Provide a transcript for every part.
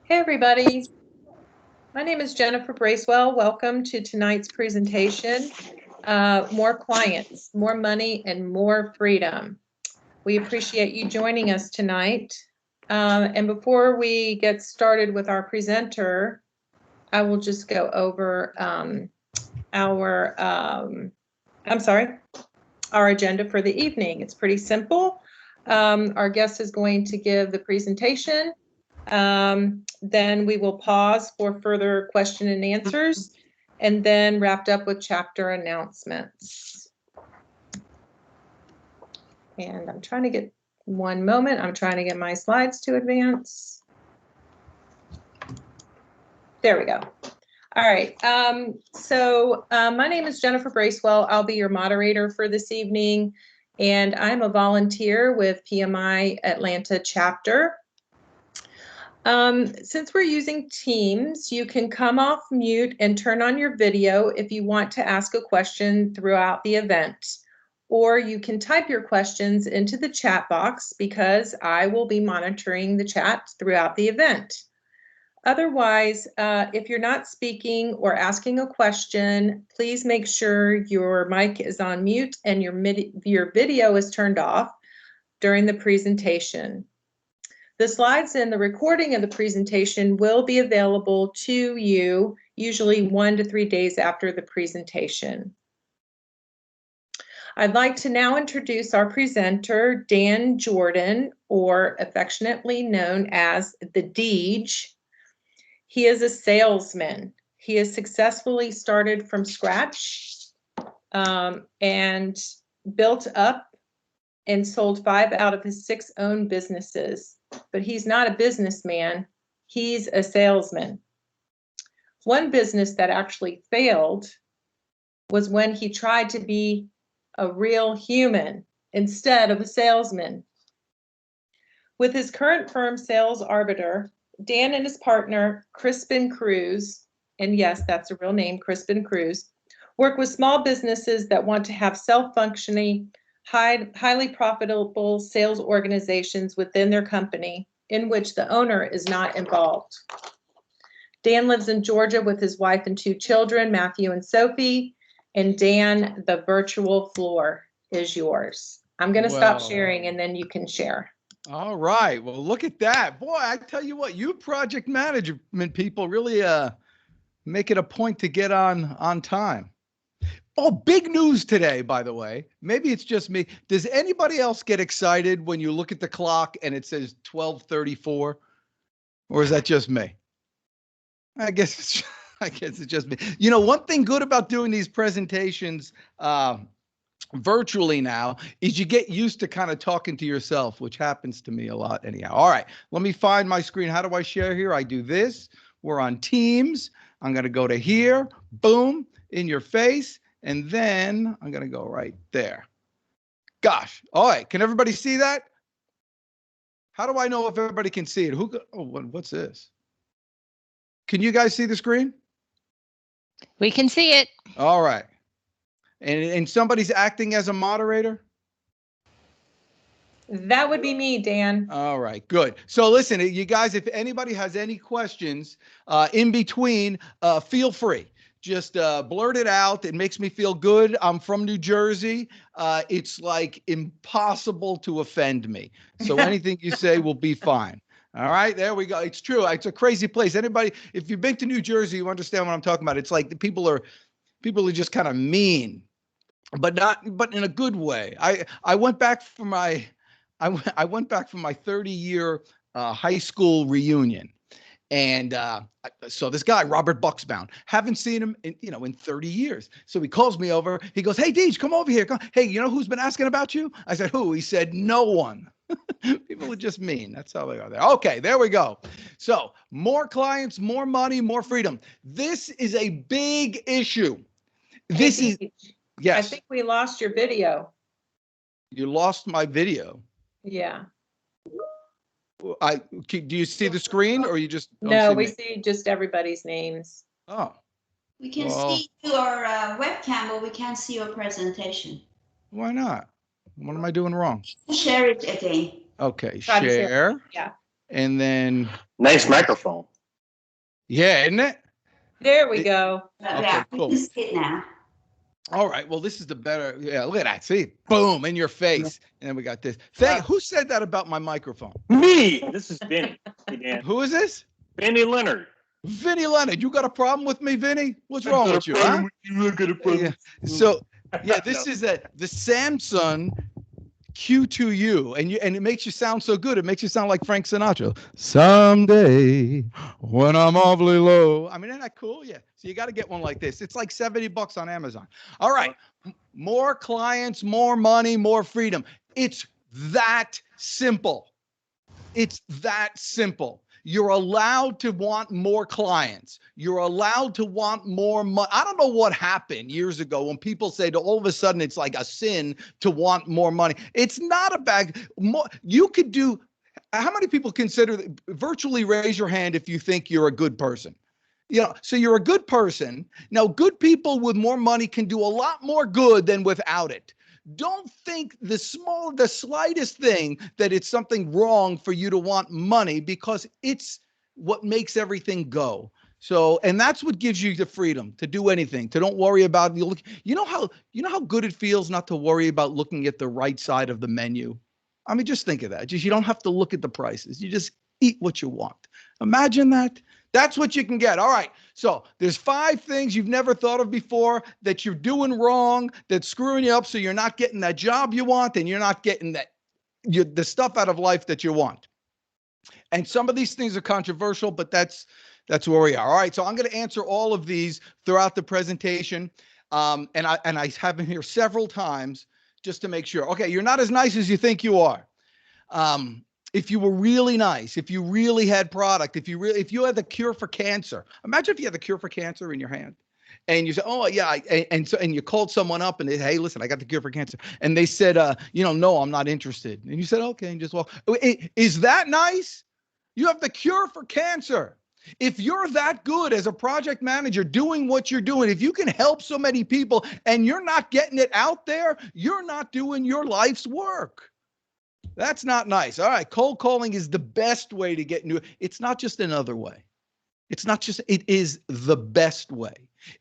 Hey everybody, my name is Jennifer Bracewell. Welcome to tonight's presentation, More Clients, More Money, and More Freedom. We appreciate you joining us tonight. And before we get started with our presenter, I will just go over our agenda for the evening. It's pretty simple. Our guest is going to give the presentation. Then we will pause for further question and answers, and then wrapped up with chapter announcements. And I'm trying to get one moment. I'm trying to get my slides to advance. There we go. All right. My name is Jennifer Bracewell. I'll be your moderator for this evening, and I'm a volunteer with PMI Atlanta chapter. Since we're using Teams, you can come off mute and turn on your video if you want to ask a question throughout the event, or you can type your questions into the chat box because I will be monitoring the chat throughout the event. Otherwise, if you're not speaking or asking a question, please make sure your mic is on mute and your video is turned off during the presentation. The slides and the recording of the presentation will be available to you usually 1 to 3 days after the presentation. I'd like to now introduce our presenter, Dan Jordan, or affectionately known as the Deej. He is a salesman. He has successfully started from scratch and built up and sold 5 out of his 6 own businesses. But he's not a businessman, he's a salesman. One business that actually failed was when he tried to be a real human instead of a salesman. With his current firm, Sales Arbiter, Dan and his partner, Crispin Cruz, and yes, that's a real name, Crispin Cruz, work with small businesses that want to have self-functioning, highly profitable sales organizations within their company in which the owner is not involved. Dan lives in Georgia with his wife and 2 children, Matthew and Sophie. And Dan, the virtual floor is yours. I'm going to stop sharing and then you can share. All right. Well, look at that. Boy, I tell you what, you project management people really make it a point to get on time. Oh, big news today, by the way. Maybe it's just me. Does anybody else get excited when you look at the clock and it says 12:34? Or is that just me? I guess it's just me. You know, one thing good about doing these presentations virtually now is you get used to kind of talking to yourself, which happens to me a lot anyhow. All right, let me find my screen. How do I share here? I do this. We're on Teams. I'm going to go to here. Boom, in your face. And then I'm going to go right there. Gosh. All right. Can everybody see that? How do I know if everybody can see it? What's this? Can you guys see the screen? We can see it. All right. And somebody's acting as a moderator? That would be me, Dan. All right, good. So listen, you guys, if anybody has any questions in between, feel free. Just blurt it out. It makes me feel good. I'm from New Jersey. It's like impossible to offend me. So anything you say will be fine. All right, there we go. It's true. It's a crazy place. Anybody, if you've been to New Jersey, you understand what I'm talking about. It's like the people are just kind of mean, but in a good way. I went back for my 30-year high school reunion. And so this guy, Robert Buxbaum, haven't seen him in 30 years. So he calls me over. He goes, "Hey, Deej, come over here. Come. Hey, you know who's been asking about you?" I said, "Who?" He said, "No one." People are just mean. That's how they are there. Okay, there we go. So more clients, more money, more freedom. This is a big issue. Yes. I think we lost your video. You lost my video? Yeah. Do you see the screen or you just don't No, we see just everybody's names. Oh. We can see your webcam, but we can't see your presentation. Why not? What am I doing wrong? Share it again. Okay, share. Yeah. And then nice microphone. Yeah, isn't it? There we go. Okay, Yeah, cool. we can see it now. All right. Well, this is the better. Yeah, look at that. See, boom, in your face. And then we got this. Who said that about my microphone? Me. This is Vinny. Hey, Dan. Who is this? Vinny Leonard. Vinny Leonard. You got a problem with me, Vinny? What's wrong with you, huh? Yeah. So, yeah, this is the Samsung Q2U, and it makes you sound so good. It makes you sound like Frank Sinatra. Someday when I'm awfully low. I mean, isn't that cool? Yeah. So you got to get one like this. It's like $70 on Amazon. All right. More clients, more money, more freedom. It's that simple. It's that simple. You're allowed to want more clients. You're allowed to want more money. I don't know what happened years ago when people said all of a sudden it's like a sin to want more money. It's not a bad. You could do. How many people consider virtually raise your hand if you think you're a good person? You know, so you're a good person. Now, good people with more money can do a lot more good than without it. Don't think the slightest thing that it's something wrong for you to want money, because it's what makes everything go. So, and that's what gives you the freedom to do anything, to don't worry about, you know how good it feels not to worry about looking at the right side of the menu. I mean, just think of that. You don't have to look at the prices. You just eat what you want. Imagine that. That's what you can get. All right. So there's 5 things you've never thought of before that you're doing wrong, that's screwing you up, so you're not getting that job you want, and you're not getting the stuff out of life that you want. And some of these things are controversial, but that's where we are. All right. So I'm going to answer all of these throughout the presentation. And I have them here several times just to make sure. Okay. You're not as nice as you think you are. If you were really nice, if you really had product, if you had the cure for cancer, imagine if you had the cure for cancer in your hand, and you said, "Oh yeah," and you called someone up and they, "Hey, listen, I got the cure for cancer," and they said, "No, I'm not interested," and you said, "Okay," and just walk. Is that nice? You have the cure for cancer. If you're that good as a project manager doing what you're doing, if you can help so many people and you're not getting it out there, you're not doing your life's work. That's not nice. All right. Cold calling is the best way to get new. It's not just another way. It is the best way.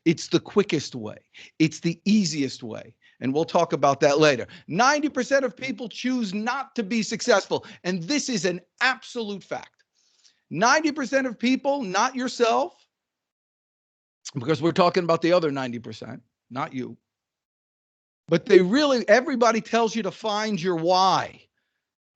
It's the quickest way. It's the easiest way. And we'll talk about that later. 90% of people choose not to be successful. And this is an absolute fact. 90% of people, not yourself, because we're talking about the other 90%, not you. But everybody tells you to find your why.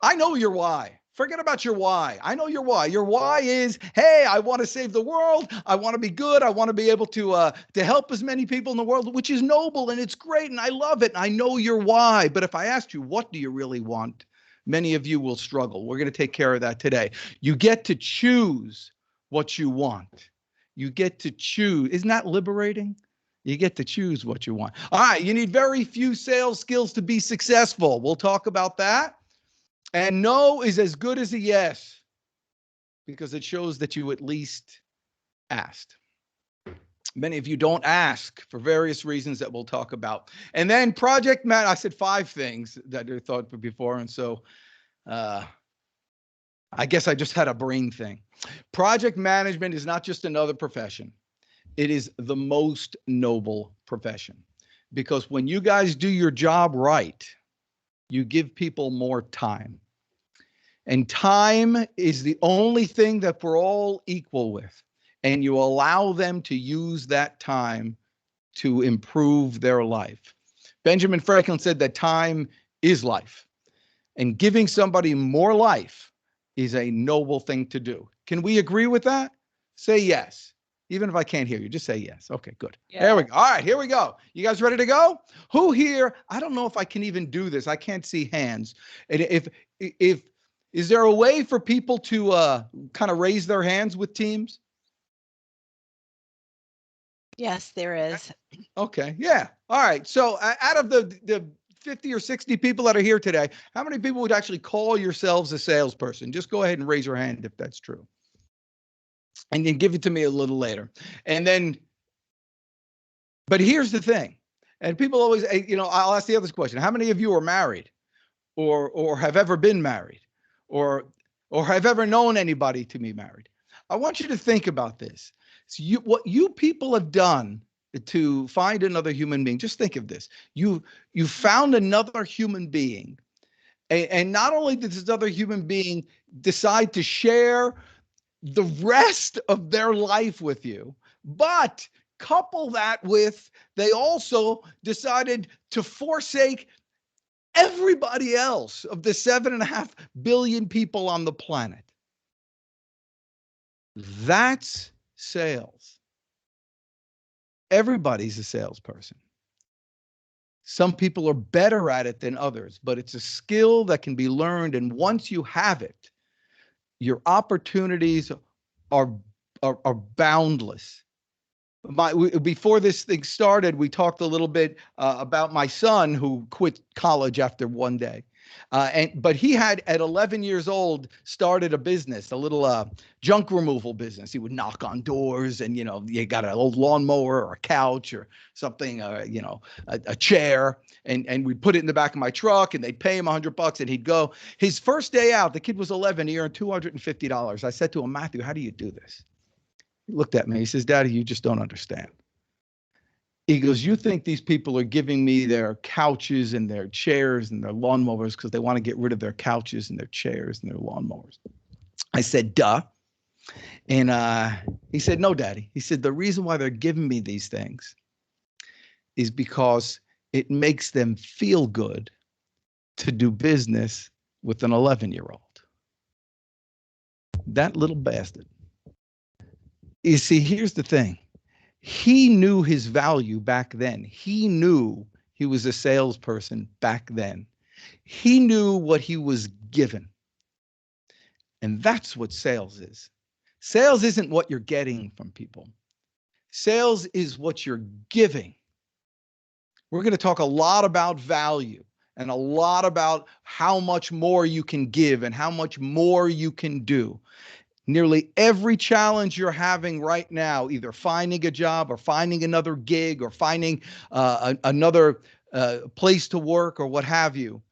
I know your why. Forget about your why. I know your why. Your why is, hey, I want to save the world. I want to be good. I want to be able to help as many people in the world, which is noble and it's great and I love it. And I know your why. But if I asked you, what do you really want? Many of you will struggle. We're going to take care of that today. You get to choose what you want. You get to choose. Isn't that liberating? You get to choose what you want. All right. You need very few sales skills to be successful. We'll talk about that. And no is as good as a yes, because it shows that you at least asked. Many of you don't ask for various reasons that we'll talk about. And then project man, I said 5 things that I thought before. And so I guess I just had a brain thing. Project management is not just another profession. It is the most noble profession, because when you guys do your job right, you give people more time. And time is the only thing that we're all equal with. And you allow them to use that time to improve their life. Benjamin Franklin said that time is life. And giving somebody more life is a noble thing to do. Can we agree with that? Say yes. Even if I can't hear you, just say yes. Okay, good. Yeah. There we go. All right, here we go. You guys ready to go? Who here? I don't know if I can even do this. I can't see hands. And if is there a way for people to kind of raise their hands with Teams? Yes, there is. Okay, yeah. All right. So out of the 50 or 60 people that are here today, how many people would actually call yourselves a salesperson? Just go ahead and raise your hand if that's true. And then give it to me a little later. And then, but here's the thing. And people always, I'll ask the other question. How many of you are married or have ever been married or have ever known anybody to be married? I want you to think about this. So what you people have done to find another human being, just think of this. You found another human being, and not only did this other human being decide to share the rest of their life with you, but couple that with they also decided to forsake everybody else of the 7.5 billion people on the planet. That's sales. Everybody's a salesperson. Some people are better at it than others, but it's a skill that can be learned. And once you have it, your opportunities are boundless. Before this thing started, we talked a little bit about my son who quit college after one day. But he had, at 11 years old, started a business, a little junk removal business. He would knock on doors and, you got an old lawnmower or a couch or something, a chair, and we'd put it in the back of my truck and they'd pay him $100 and he'd go. His first day out, the kid was 11, he earned $250. I said to him, Matthew, how do you do this? He looked at me. He says, Daddy, you just don't understand. He goes, you think these people are giving me their couches and their chairs and their lawnmowers because they want to get rid of their couches and their chairs and their lawnmowers? I said, duh. And he said, no, Daddy. He said, the reason why they're giving me these things is because it makes them feel good to do business with an 11-year-old. That little bastard. You see, here's the thing. He knew his value back then. He knew he was a salesperson back then. He knew what he was given. And that's what sales is. Sales isn't what you're getting from people. Sales is what you're giving. We're going to talk a lot about value and a lot about how much more you can give and how much more you can do. Nearly every challenge you're having right now, either finding a job or finding another gig or finding another place to work or what have you,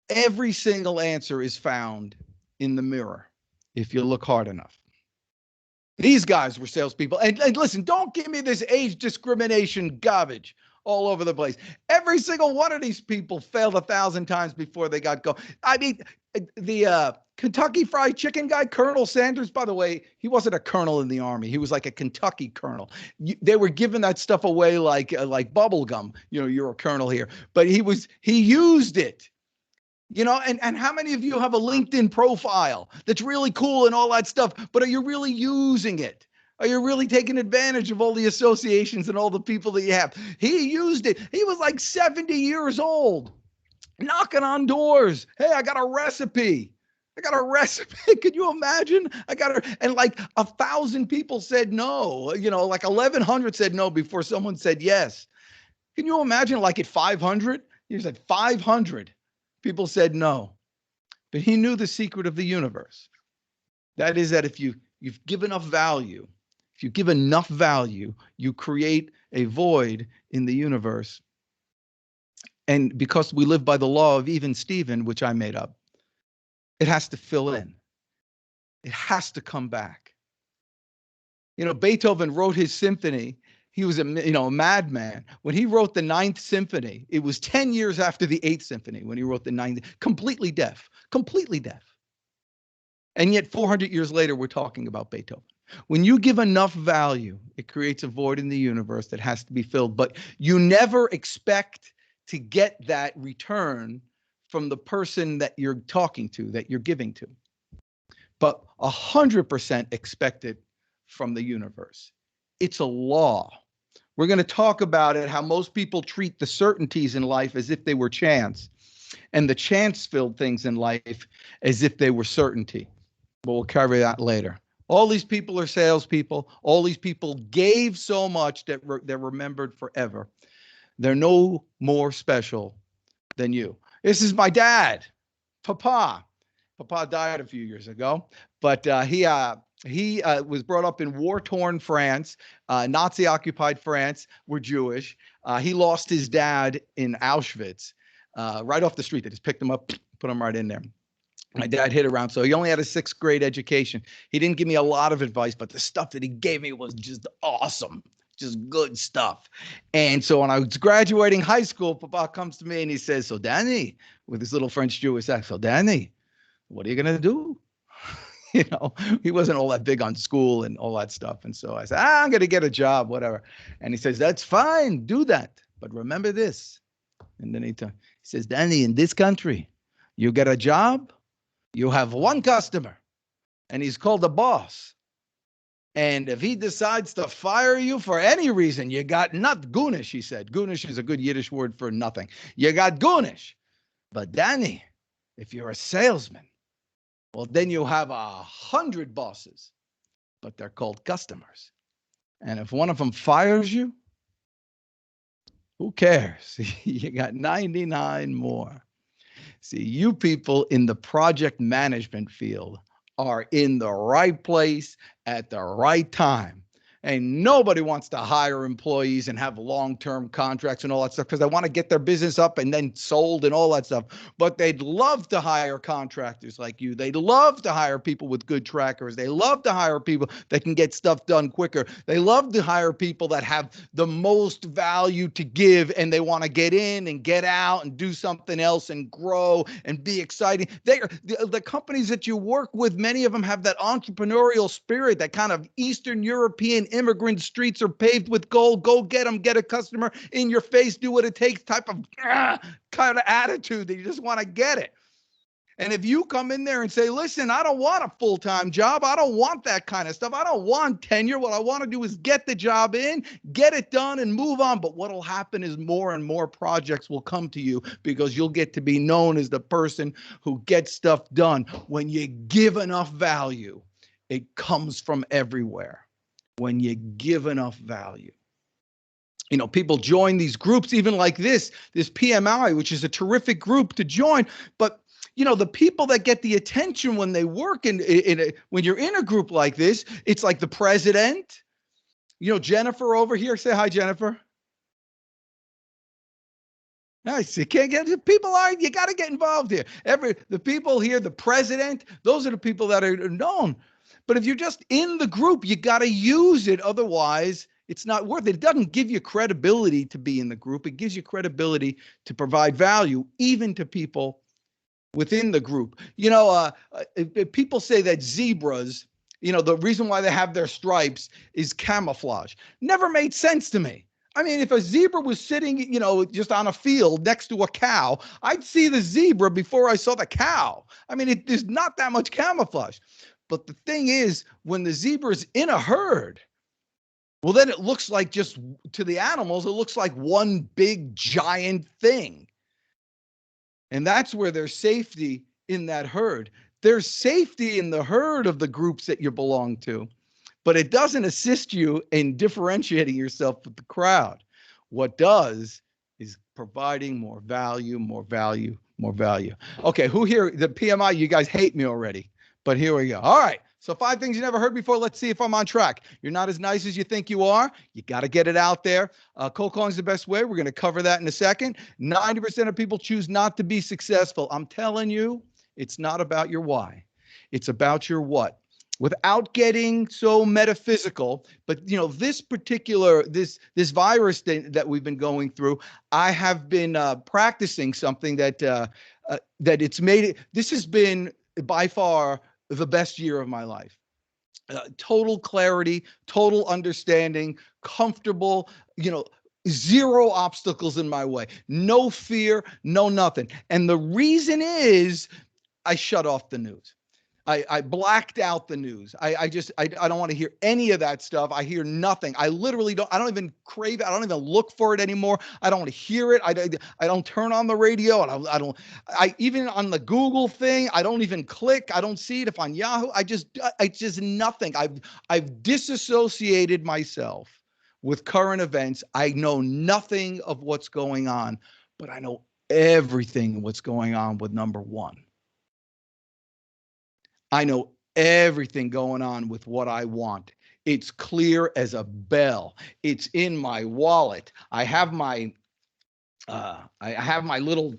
every single answer is found in the mirror if you look hard enough. These guys were salespeople. And listen, don't give me this age discrimination garbage all over the place. Every single one of these people failed 1,000 times before they got going. I mean, the Kentucky Fried Chicken guy, Colonel Sanders, by the way, he wasn't a colonel in the army. He was like a Kentucky colonel. They were giving that stuff away like bubble gum. You're a colonel here, but he used it. And how many of you have a LinkedIn profile that's really cool and all that stuff, but are you really using it? Are you really taking advantage of all the associations and all the people that you have? He used it. He was like 70 years old, knocking on doors. Hey, I got a recipe. Could you imagine? And like 1,000 people said no, like 1,100 said no before someone said yes. Can you imagine, like at 500? He said 500 people said no. But he knew the secret of the universe. That is that if you give enough value, if you give enough value, you create a void in the universe. And because we live by the law of even Steven, which I made up, it has to fill in. It has to come back. Beethoven wrote his symphony. He was a madman. When he wrote the 9th Symphony, it was 10 years after the 8th Symphony when he wrote the 9th, completely deaf. And yet 400 years later, we're talking about Beethoven. When you give enough value, it creates a void in the universe that has to be filled. But you never expect to get that return from the person that you're talking to, that you're giving to. But 100% expect it from the universe. It's a law. We're going to talk about it, how most people treat the certainties in life as if they were chance, and the chance-filled things in life as if they were certainty. But we'll cover that later. All these people are salespeople. All these people gave so much that they're remembered forever. They're no more special than you. This is my dad, Papa. Papa died a few years ago, but he was brought up in war-torn France, Nazi-occupied France. We're Jewish. He lost his dad in Auschwitz right off the street. They just picked him up, put him right in there. My dad hit around, so he only had a 6th grade education. He didn't give me a lot of advice, but the stuff that he gave me was just awesome, just good stuff. And so when I was graduating high school, Papa comes to me and he says, "So Danny," with his little French Jewish accent, "So Danny, what are you gonna do?" You know, he wasn't all that big on school and all that stuff. And so I said, "I'm gonna get a job, whatever." And he says, "That's fine, do that, but remember this." And then he says, "Danny, in this country, you get a job, you have one customer, and he's called the boss. And if he decides to fire you for any reason, you got not goonish," he said. Goonish is a good Yiddish word for nothing. "You got goonish. But Danny, if you're a salesman, well, then you have 100 bosses, but they're called customers. And if one of them fires you, who cares? You got 99 more." See, you people in the project management field are in the right place at the right time. And nobody wants to hire employees and have long-term contracts and all that stuff because they want to get their business up and then sold and all that stuff. But they'd love to hire contractors like you. They'd love to hire people with good trackers. They love to hire people that can get stuff done quicker. They love to hire people that have the most value to give and they want to get in and get out and do something else and grow and be exciting. The companies that you work with, many of them have that entrepreneurial spirit, that kind of Eastern European immigrant streets are paved with gold. Go get them, get a customer in your face, do what it takes type of kind of attitude that you just want to get it. And if you come in there and say, "Listen, I don't want a full-time job. I don't want that kind of stuff. I don't want tenure. What I want to do is get the job in, get it done, and move on." But what'll happen is more and more projects will come to you because you'll get to be known as the person who gets stuff done. When you give enough value, it comes from everywhere. When you give enough value. You know, people join these groups, even like this PMI, which is a terrific group to join. But, you know, the people that get the attention when they work when you're in a group like this, it's like the president. You know, Jennifer over here. Say hi, Jennifer. Nice. You can't get people you got to get involved here. The people here, the president, those are the people that are known. But if you're just in the group, you got to use it. Otherwise, it's not worth it. It doesn't give you credibility to be in the group. It gives you credibility to provide value, even to people within the group. You know, if people say that zebras, you know, the reason why they have their stripes is camouflage. Never made sense to me. I mean, if a zebra was sitting, you know, just on a field next to a cow, I'd see the zebra before I saw the cow. I mean, there's not that much camouflage. But the thing is, when the zebra is in a herd, well, then it looks like, just to the animals, it looks like one big giant thing. And that's where there's safety in that herd. There's safety in the herd of the groups that you belong to, but it doesn't assist you in differentiating yourself with the crowd. What does is providing more value, more value, more value. Okay, who here, the PMI, you guys hate me already. But here we go. All right. So 5 things you never heard before. Let's see if I'm on track. You're not as nice as you think you are. You got to get it out there. Cold calling is the best way. We're going to cover that in a second. 90% of people choose not to be successful. I'm telling you, it's not about your why. It's about your what. Without getting so metaphysical, but you know, this particular, this virus thing that we've been going through, I have been practicing something that it's made it. This has been by far the best year of my life. Total clarity, total understanding, comfortable, you know, zero obstacles in my way, no fear, no nothing. And the reason is I shut off the news. I blacked out the news. I don't want to hear any of that stuff. I hear nothing. I literally don't even crave it. I don't even look for it anymore. I don't want to hear it. I don't turn on the radio. And I even on the Google thing, I don't even click. I don't see it. If on Yahoo, I just nothing. I've disassociated myself with current events. I know nothing of what's going on, but I know everything what's going on with number one. I know everything going on with what I want. It's clear as a bell. It's in my wallet. I have my I have my little,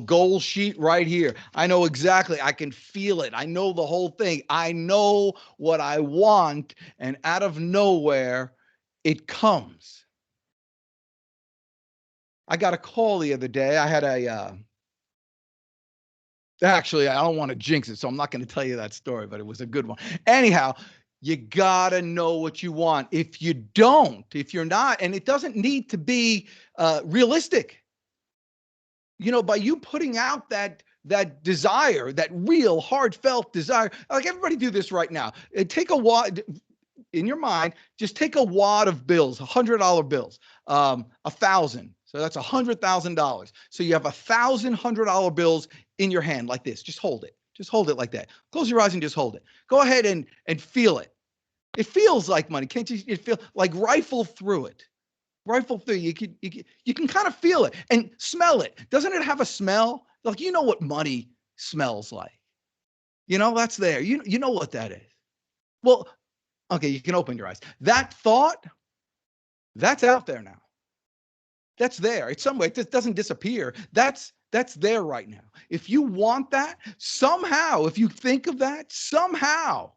goal sheet right here. I know exactly. I can feel it. I know the whole thing. I know what I want, and out of nowhere, it comes. I got a call the other day. I had actually, I don't want to jinx it, so I'm not going to tell you that story, but it was a good one. Anyhow, you got to know what you want. If you're not, and it doesn't need to be realistic. By you putting out that desire, that real heartfelt desire, like everybody do this right now. Take a wad in your mind, just take a wad of bills, $100 bills, 1,000. So that's $100,000. So you have 1,000 $100 bills in your hand like this. Just hold it. Just hold it like that. Close your eyes and just hold it. Go ahead and feel it. It feels like money. Can't you? It feel like rifle through it. Rifle through. You can kind of feel it and smell it. Doesn't it have a smell? Like, what money smells like. That's there. You know what that is. Well, okay, you can open your eyes. That thought, that's out there now. That's there. It's somewhere. It just doesn't disappear. That's there right now. If you want that, somehow, if you think of that, somehow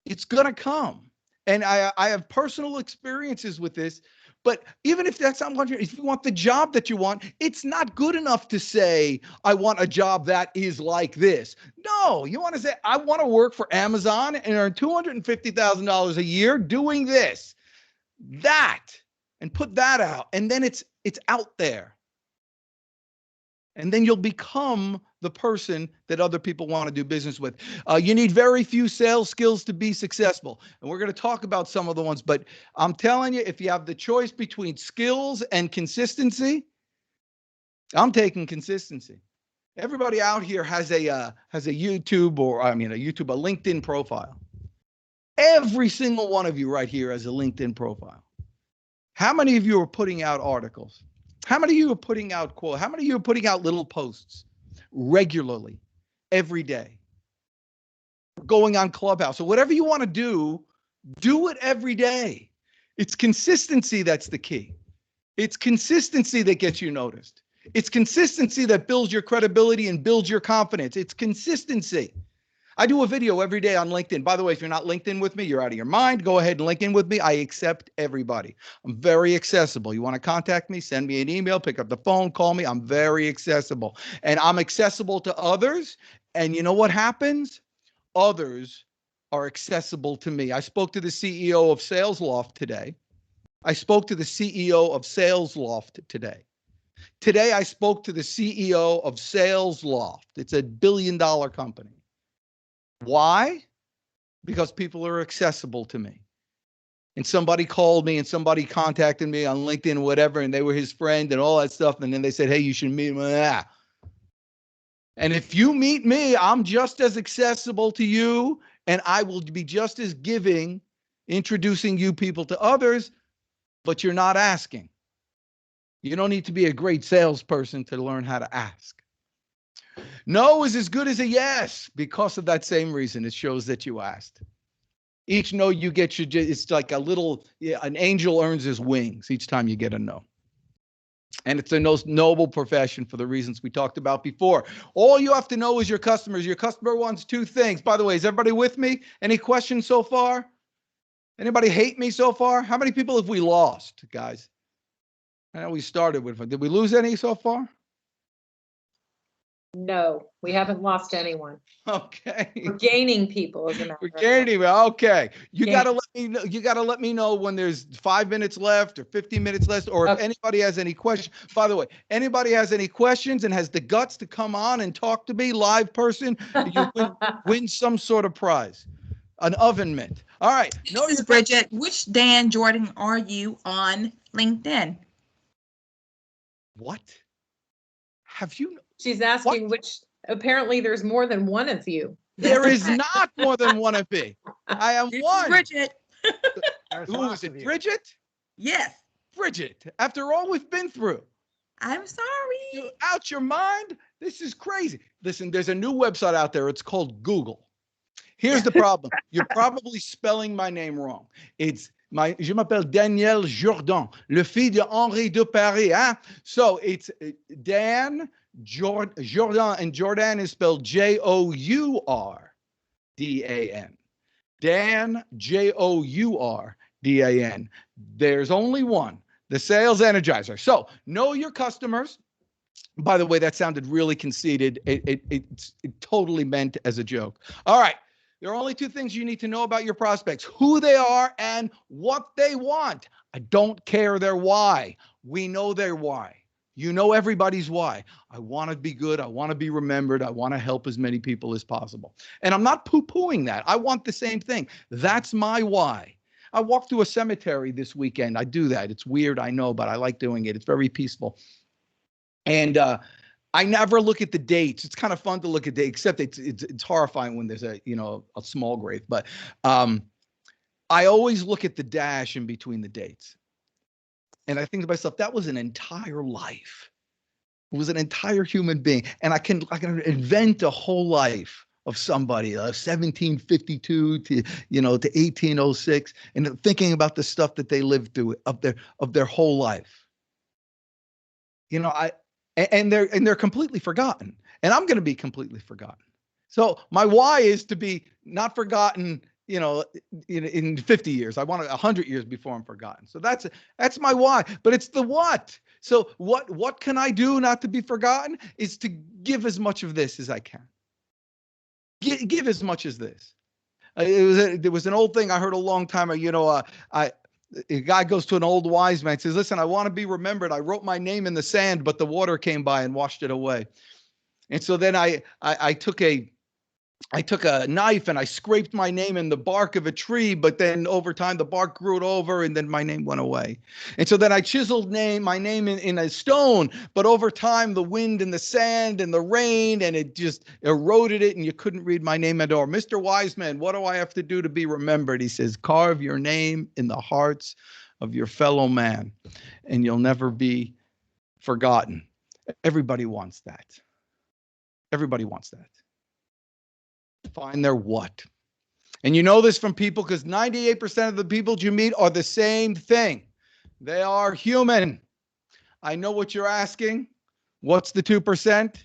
it's going to come. And I have personal experiences with this. But even if that's not what if you want the job that you want, it's not good enough to say, I want a job that is like this. No, you want to say, I want to work for Amazon and earn $250,000 a year doing this, that, and put that out. And then it's out there. And then you'll become the person that other people want to do business with. You need very few sales skills to be successful. And we're going to talk about some of the ones, but I'm telling you, if you have the choice between skills and consistency, I'm taking consistency. Everybody out here has a YouTube a LinkedIn profile. Every single one of you right here has a LinkedIn profile. How many of you are putting out articles? How many of you are putting out quotes? How many of you are putting out little posts regularly, every day? Going on Clubhouse or whatever you want to do it every day. It's consistency that's the key. It's consistency that gets you noticed. It's consistency that builds your credibility and builds your confidence. It's consistency. I do a video every day on LinkedIn. By the way, if you're not LinkedIn with me, you're out of your mind. Go ahead and link in with me. I accept everybody. I'm very accessible. You want to contact me, send me an email, pick up the phone, call me. I'm very accessible. And I'm accessible to others. And you know what happens? Others are accessible to me. I spoke to the CEO of Sales Loft today. Today, I spoke to the CEO of Sales Loft. It's a $1 billion company. Why? Because people are accessible to me. And somebody called me and somebody contacted me on LinkedIn, whatever, and they were his friend and all that stuff. And then they said, hey, you should meet him. And if you meet me, I'm just as accessible to you, and I will be just as giving, introducing you people to others, but you're not asking. You don't need to be a great salesperson to learn how to ask. No is as good as a yes because of that same reason. It shows that you asked. Each no you get, it's like an angel earns his wings each time you get a no. And it's the most noble profession for the reasons we talked about before. All you have to know is your customers. Your customer wants two things. By the way, is everybody with me? Any questions so far? Anybody hate me so far? How many people have we lost, guys? I know we started with, did we lose any so far? No, we haven't lost anyone. Okay. We're gaining people, as a matter of fact. We're gaining. Okay. You gotta let me know. You gotta let me know when there's 5 minutes left or 15 minutes left, or if anybody has any questions. By the way, anybody has any questions and has the guts to come on and talk to me, live person, you win some sort of prize, an oven mitt. All right. This is Bridget. Which Dan Jordan are you on LinkedIn? What? Have you? She's asking which, apparently there's more than one of you. There is not more than one of me. I am one. Bridget. Who is it? Bridget? Yes. Bridget, after all we've been through. I'm sorry. You out your mind? This is crazy. Listen, there's a new website out there. It's called Google. Here's the problem. You're probably spelling my name wrong. It's Je m'appelle Daniel Jourdan, le fils de Henri de Paris. Hein? So it's Dan, Jourdan, and Jordan is spelled Jourdan. Dan, Jourdan. There's only one, the sales energizer. So know your customers. By the way, that sounded really conceited. It totally meant as a joke. All right. There are only two things you need to know about your prospects: who they are and what they want. I don't care their why. We know their why. You know everybody's why. I want to be good. I want to be remembered. I want to help as many people as possible. And I'm not poo-pooing that. I want the same thing. That's my why. I walked through a cemetery this weekend. I do that. It's weird, I know, but I like doing it. It's very peaceful. And I never look at the dates. It's kind of fun to look at dates, except it's horrifying when there's a small grave. But I always look at the dash in between the dates. And I think to myself, that was an entire life. It was an entire human being. And I can invent a whole life of somebody, 1752 to 1806, and thinking about the stuff that they lived through of their whole life. And they're completely forgotten. And I'm going to be completely forgotten. So my why is to be not forgotten, in 50 years. I want 100 years before I'm forgotten. So that's my why. But it's the what. So what can I do not to be forgotten is to give as much of this as I can. Give as much as this. There was an old thing I heard a long time ago. A guy goes to an old wise man and says, listen, I want to be remembered. I wrote my name in the sand, but the water came by and washed it away. And so then I took a knife and I scraped my name in the bark of a tree, but then over time the bark grew over and then my name went away. And so then I chiseled my name in a stone, but over time the wind and the sand and the rain and it just eroded it and you couldn't read my name at all. Mr. Wiseman, what do I have to do to be remembered? He says, carve your name in the hearts of your fellow man and you'll never be forgotten. Everybody wants that. Everybody wants that. Find their what. And you know this from people because 98% of the people you meet are the same thing. They are human. I know what you're asking. What's the 2%?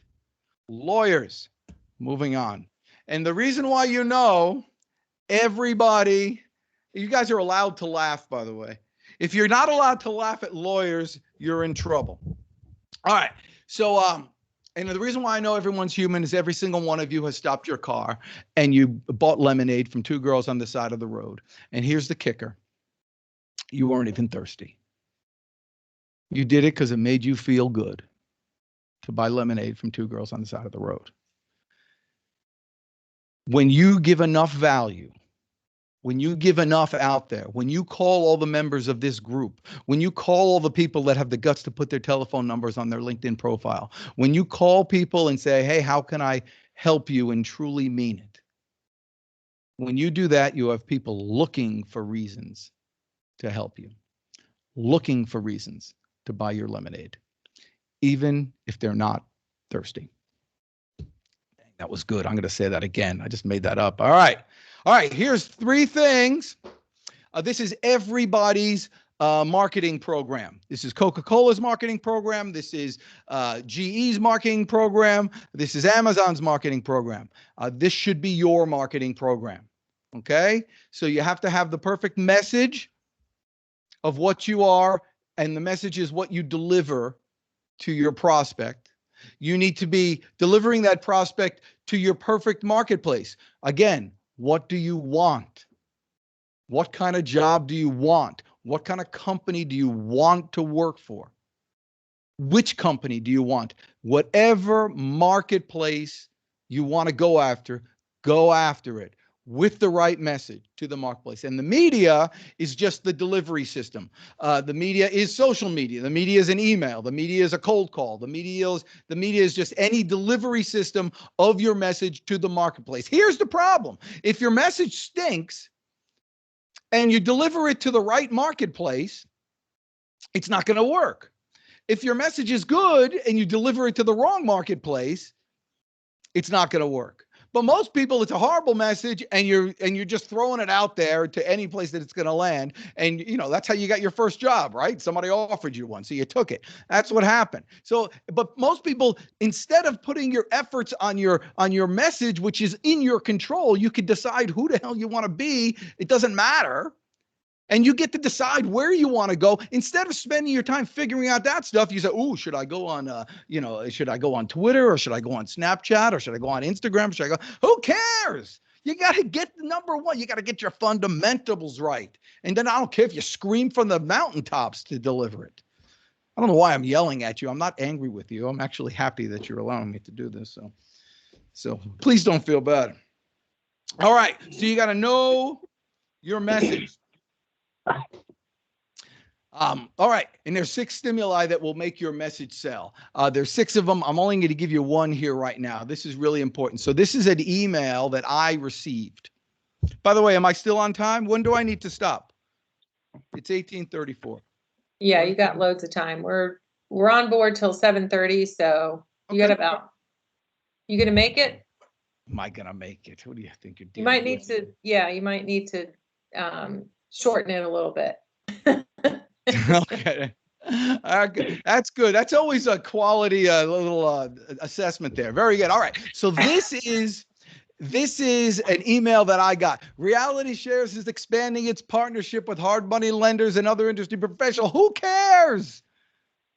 Lawyers. Moving on. And the reason why you know, you guys are allowed to laugh, by the way. If you're not allowed to laugh at lawyers, you're in trouble. All right. So, and the reason why I know everyone's human is every single one of you has stopped your car and you bought lemonade from two girls on the side of the road. And here's the kicker. You weren't even thirsty. You did it because it made you feel good to buy lemonade from two girls on the side of the road. When you give enough value, when you give enough out there, when you call all the members of this group, when you call all the people that have the guts to put their telephone numbers on their LinkedIn profile, when you call people and say, hey, how can I help you and truly mean it? When you do that, you have people looking for reasons to help you, looking for reasons to buy your lemonade, even if they're not thirsty. That was good. I'm going to say that again. I just made that up. All right. Here's three things. This is everybody's marketing program. This is Coca-Cola's marketing program. This is GE's marketing program. This is Amazon's marketing program. This should be your marketing program. Okay? So you have to have the perfect message of what you are, and the message is what you deliver to your prospect. You need to be delivering that prospect to your perfect marketplace. Again, what do you want? What kind of job do you want? What kind of company do you want to work for? Which company do you want? Whatever marketplace you want to go after it with the right message to the marketplace. And the media is just the delivery system. The media is social media. The media is an email. The media is a cold call. The media is just any delivery system of your message to the marketplace. Here's the problem. If your message stinks and you deliver it to the right marketplace, it's not going to work. If your message is good and you deliver it to the wrong marketplace, it's not going to work. But most people, it's a horrible message, and you're just throwing it out there to any place that it's going to land. And that's how you got your first job, right? Somebody offered you one, so you took it. That's what happened. So, but most people, instead of putting your efforts on your message, which is in your control, you could decide who the hell you want to be. It doesn't matter. And you get to decide where you want to go. Instead of spending your time figuring out that stuff, you say, "Oh, should I go on, should I go on Twitter, or should I go on Snapchat, or should I go on Instagram? Should I go?" Who cares? You got to get number one. You got to get your fundamentals right. And then I don't care if you scream from the mountaintops to deliver it. I don't know why I'm yelling at you. I'm not angry with you. I'm actually happy that you're allowing me to do this. So please don't feel bad. All right. So you got to know your message. All right. And there's 6 stimuli that will make your message sell. There's 6 of them. I'm only going to give you one here right now. This is really important. So this is an email that I received. By the way, am I still on time? When do I need to stop? It's 18:34. Yeah, you got loads of time. We're on board till 7:30, so you got about. You gonna make it? Am I gonna make it? What do you think you're doing? You might need to. Yeah, you might need to shorten it a little bit. Okay. That's good. That's always a quality little assessment there. Very good. All right. So this is an email that I got. Reality Shares is expanding its partnership with hard money lenders and other industry professionals. Who cares?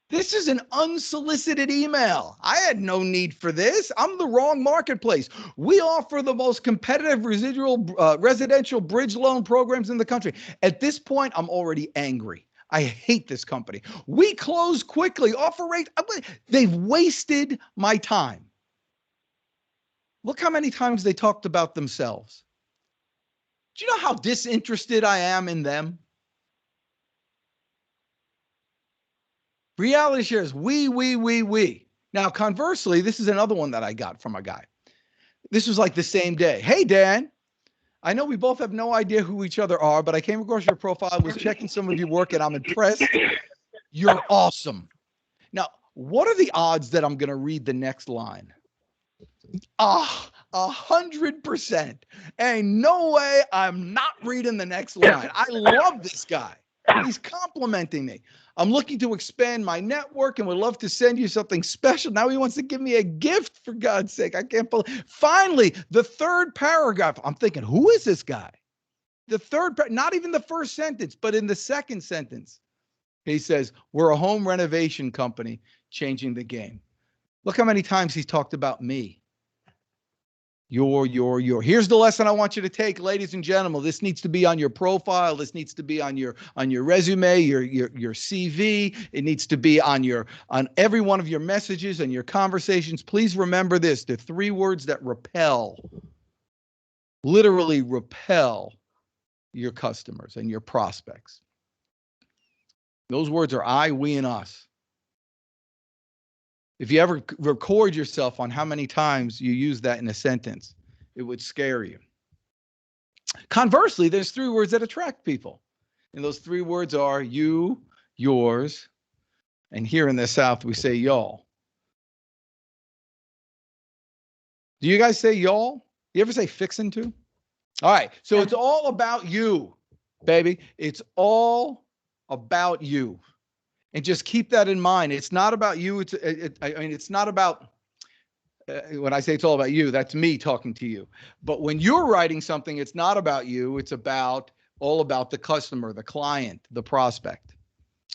This is an unsolicited email. I had no need for this. I'm the wrong marketplace. We offer the most competitive residential bridge loan programs in the country. At this point, I'm already angry. I hate this company. We close quickly. Offer rate. They've wasted my time. Look how many times they talked about themselves. Do you know how disinterested I am in them? Reality Shares, we. Now, conversely, this is another one that I got from a guy. This was like the same day. Hey, Dan, I know we both have no idea who each other are, but I came across your profile, was checking some of your work, and I'm impressed. You're awesome. Now, what are the odds that I'm going to read the next line? 100%. Ain't no way I'm not reading the next line. I love this guy. He's complimenting me. I'm looking to expand my network and would love to send you something special. Now he wants to give me a gift, for God's sake. I can't believe. Finally, the 3rd paragraph. I'm thinking, who is this guy? The 3rd, not even the 1st sentence, but in the 2nd sentence, he says, we're a home renovation company changing the game. Look how many times he's talked about me. Your. Here's the lesson I want you to take, ladies and gentlemen. This needs to be on your profile. This needs to be on your resume, your CV. It needs to be on every one of your messages and your conversations. Please remember this: the 3 words that repel, literally repel your customers and your prospects. Those words are I, we, and us. If you ever record yourself on how many times you use that in a sentence, it would scare you. Conversely, there's 3 words that attract people. And those 3 words are you, yours, and here in the South, we say y'all. Do you guys say y'all? You ever say fixin' to? All right. So it's all about you, baby. It's all about you. And just keep that in mind. It's not about you. It's not about, when I say it's all about you, that's me talking to you. But when you're writing something, it's not about you. It's all about the customer, the client, the prospect,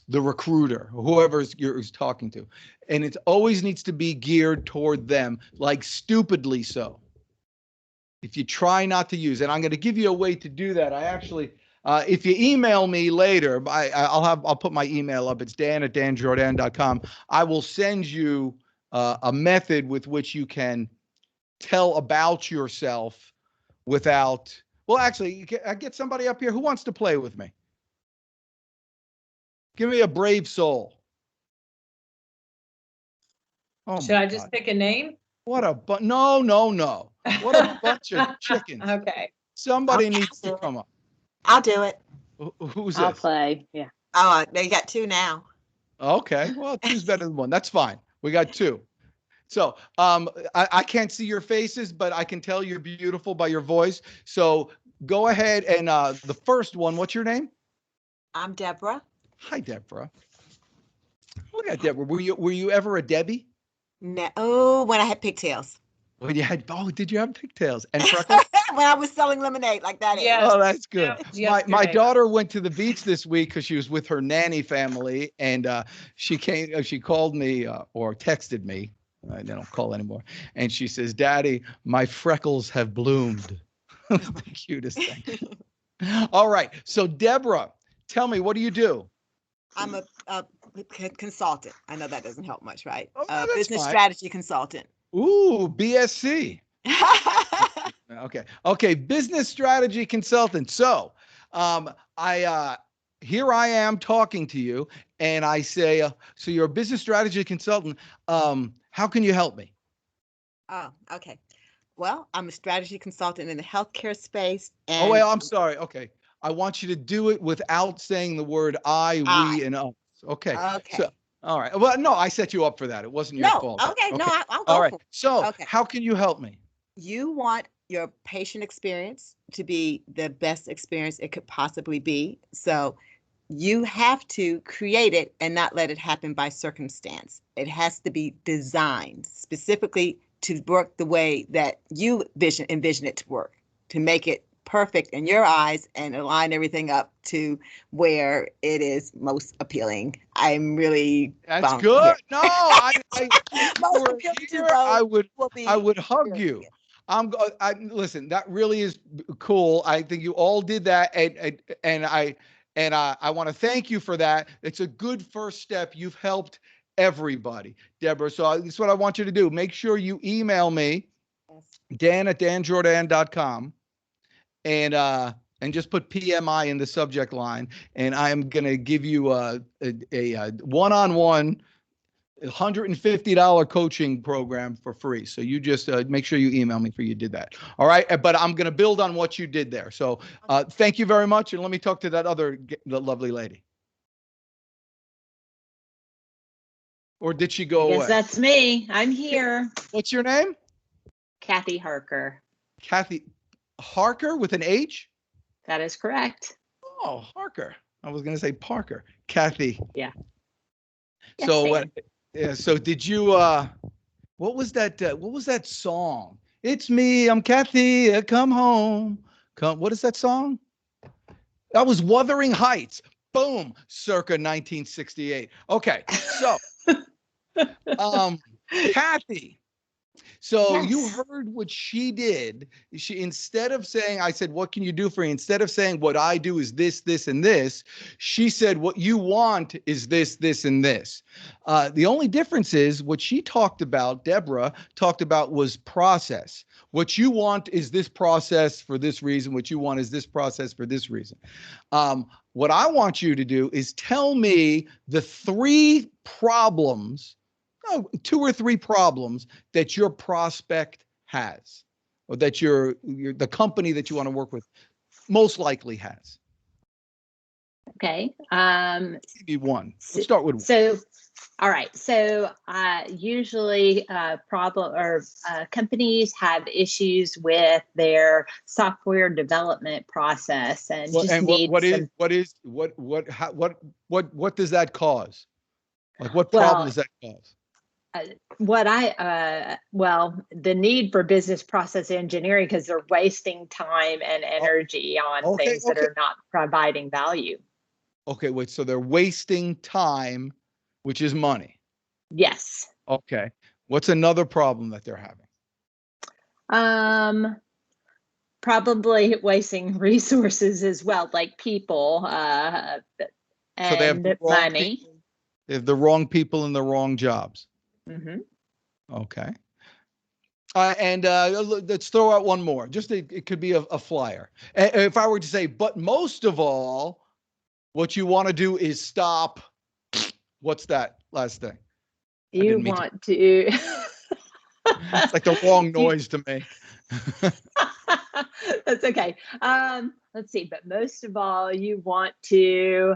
the recruiter, whoever you're talking to. And it always needs to be geared toward them, like stupidly so. If you try not to use, and I'm going to give you a way to do that. I actually... if you email me later, I'll put my email up. It's dan@danjordan.com. I will send you a method with which you can tell about yourself without. Well, actually, I get somebody up here who wants to play with me. Give me a brave soul. Oh, Should I just pick a name? What a no. What a bunch of chickens. Okay. Somebody needs to come up. I'll do it. Who's I'll this? play. Yeah. Oh, they got 2 now. Okay. Well, 2's better than 1. That's fine. We got 2. So I can't see your faces, but I can tell you're beautiful by your voice. So go ahead and the first one, what's your name? I'm Deborah. Hi, Deborah. Look at Deborah. Were you ever a Debbie? Oh, when I had pigtails. When you had, oh, did you have pigtails and freckles? When I was selling lemonade like that. Yes. Oh, that's good. Yep, My yesterday. daughter went to the beach this week because she was with her nanny family, and she came. She called me or texted me. I don't call anymore. And she says, "Daddy, my freckles have bloomed." The cutest thing. All right. So Deborah, tell me, what do you do? I'm a consultant. I know that doesn't help much, right? Oh, no, that's Business fine. strategy consultant. Ooh, BSc. Okay. Okay. Business strategy consultant. So, here I am talking to you, and I say, so you're a business strategy consultant. How can you help me? Oh, okay. Well, I'm a strategy consultant in the healthcare space. And Oh, wait, I'm sorry. Okay. I want you to do it without saying the word I, we, and us. Okay. Okay. So, all right. Well, no, I set you up for that. It wasn't your No, fault. okay, no, I'll All go right. for it. So, Okay. how can you help me? You want your patient experience to be the best experience it could possibly be. So you have to create it and not let it happen by circumstance. It has to be designed specifically to work the way that you envision it to work, to make it perfect in your eyes and align everything up to where it is most appealing. I'm really That's bummed good. here. No, if Most you were appealing to here, those will I be would hug you. Listen, that really is cool. I think you all did that, and I want to thank you for that. It's a good first step. You've helped everybody, Deborah. So this is what I want you to do. Make sure you email me, dan@danjordan.com, and just put PMI in the subject line, and I am going to give you a one-on-one $150 coaching program for free. So you just make sure you email me for you did that. All right. But I'm going to build on what you did there. So thank you very much. And let me talk to that the lovely lady. Or did she go I away? guess that's me. I'm here. What's your name? Kathy Harker. Kathy Harker with an H? That is correct. Oh, Harker. I was going to say Parker. Kathy. Yeah. So Yes, yeah, so did you what was that song? It's me, I'm Kathy, come home. What is that song? That was Wuthering Heights. Boom, circa 1968. Okay. So Kathy, so you Yes. heard what she did. She, instead of saying, I said, what can you do for me? Instead of saying what I do is this, this, and this, she said, what you want is this, this, and this. The only difference is what she talked about, Deborah talked about, was process. What you want is this process for this reason. What you want is this process for this reason. What I want you to do is tell me the three problems, no, 2 or 3 problems that your prospect has, or that the company that you want to work with most likely has. Okay. Maybe one. Let's start with one. So, all right. So, usually, companies have issues with their software development process, and Well, just and need what some. does that cause? Like, what problem does that cause? The need for business process engineering, because they're wasting time and energy on things that are not providing value. Okay, wait. So they're wasting time, which is money. Yes. Okay. What's another problem that they're having? Probably wasting resources as well, like people, So they have and money. They have the wrong people in the wrong jobs. Mm-hmm. Okay. And let's throw out one more. Just it could be a flyer. If I were to say, but most of all, what you want to do is stop. What's that last thing? You want to. It's like the wrong noise to make. That's okay. Let's see. But most of all, you want to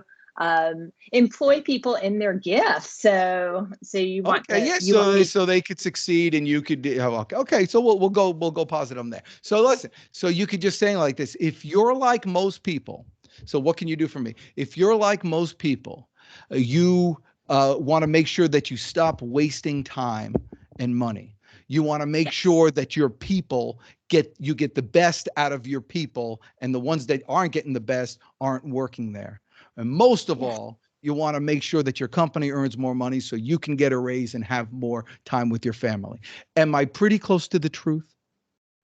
employ people in their gifts. So you want Okay, to, yeah, you want so they could succeed and you could do, okay, so we'll go positive on there. So listen, so you could just say like this, if you're like most people, so what can you do for me? If you're like most people, you want to make sure that you stop wasting time and money. You want to make sure that your people get the best out of your people, and the ones that aren't getting the best aren't working there. And most of all, you want to make sure that your company earns more money so you can get a raise and have more time with your family. Am I pretty close to the truth?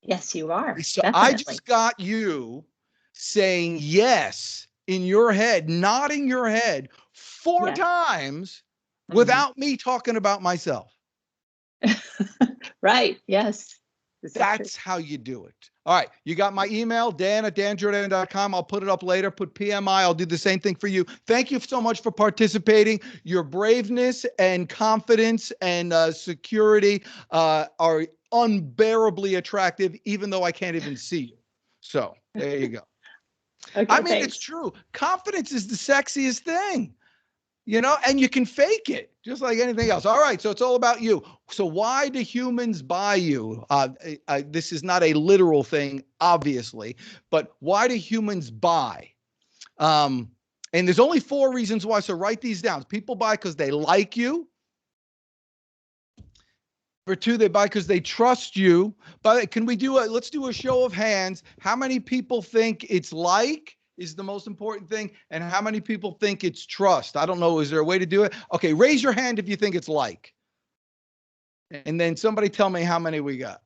Yes, you are. So Definitely. I just got you saying yes in your head, nodding your head 4 times without me talking about myself. Right. Yes. That's how you do it. All right. You got my email, dan@danjordan.com. I'll put it up later. Put PMI. I'll do the same thing for you. Thank you so much for participating. Your braveness and confidence and security are unbearably attractive, even though I can't even see you. So there you go. Okay, I mean, thanks. it's true. Confidence is the sexiest thing. And you can fake it just like anything else. All right. So it's all about you. So why do humans buy you? This is not a literal thing, obviously, but why do humans buy? And there's only 4 reasons why. So write these down. People buy because they like you. For 2, they buy because they trust you. But can we let's do a show of hands. How many people think it's like is the most important thing, and how many people think it's trust? I don't know. Is there a way to do it? Okay, raise your hand if you think it's like. And then somebody tell me how many we got.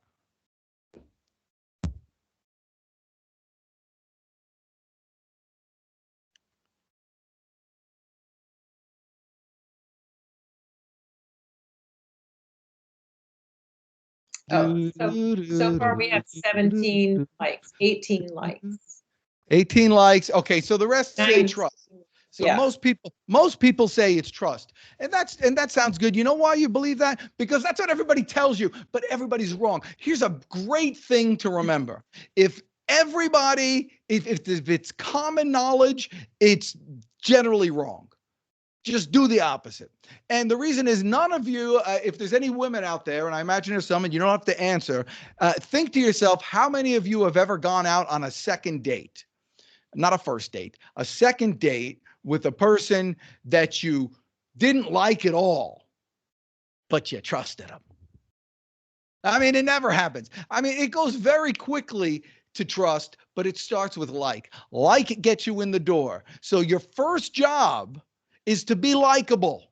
Oh, so far we have 17 likes, 18 likes. 18 likes. Okay, so the rest say Nice. trust. So Yeah. most people say it's trust. And that sounds good. You know why you believe that? Because that's what everybody tells you, but everybody's wrong. Here's a great thing to remember. If it's common knowledge, it's generally wrong. Just do the opposite. And the reason is none of you, if there's any women out there, and I imagine there's some, and you don't have to answer, think to yourself, how many of you have ever gone out on a second date? Not a first date, a second date with a person that you didn't like at all, but you trusted them. I mean, it never happens. I mean, it goes very quickly to trust, but it starts with like. Like gets you in the door. So your first job is to be likable.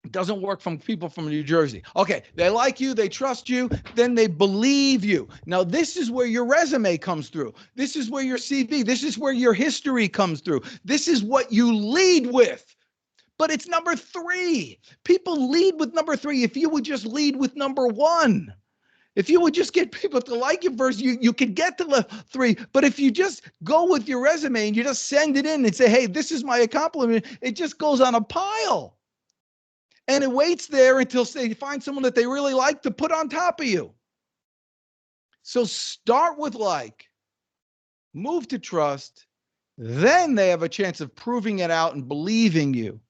It doesn't work from people from New Jersey. Okay, they like you, they trust you, then they believe you. Now, this is where your resume comes through. This is where your CV, this is where your history comes through. This is what you lead with. But it's number 3. People lead with number 3. If you would just lead with number 1, if you would just get people to like you first, you could get to 3. But if you just go with your resume and you just send it in and say, hey, this is my accomplishment, it just goes on a pile. And it waits there until they find someone that they really like to put on top of you. So start with like, move to trust, then they have a chance of proving it out and believing you.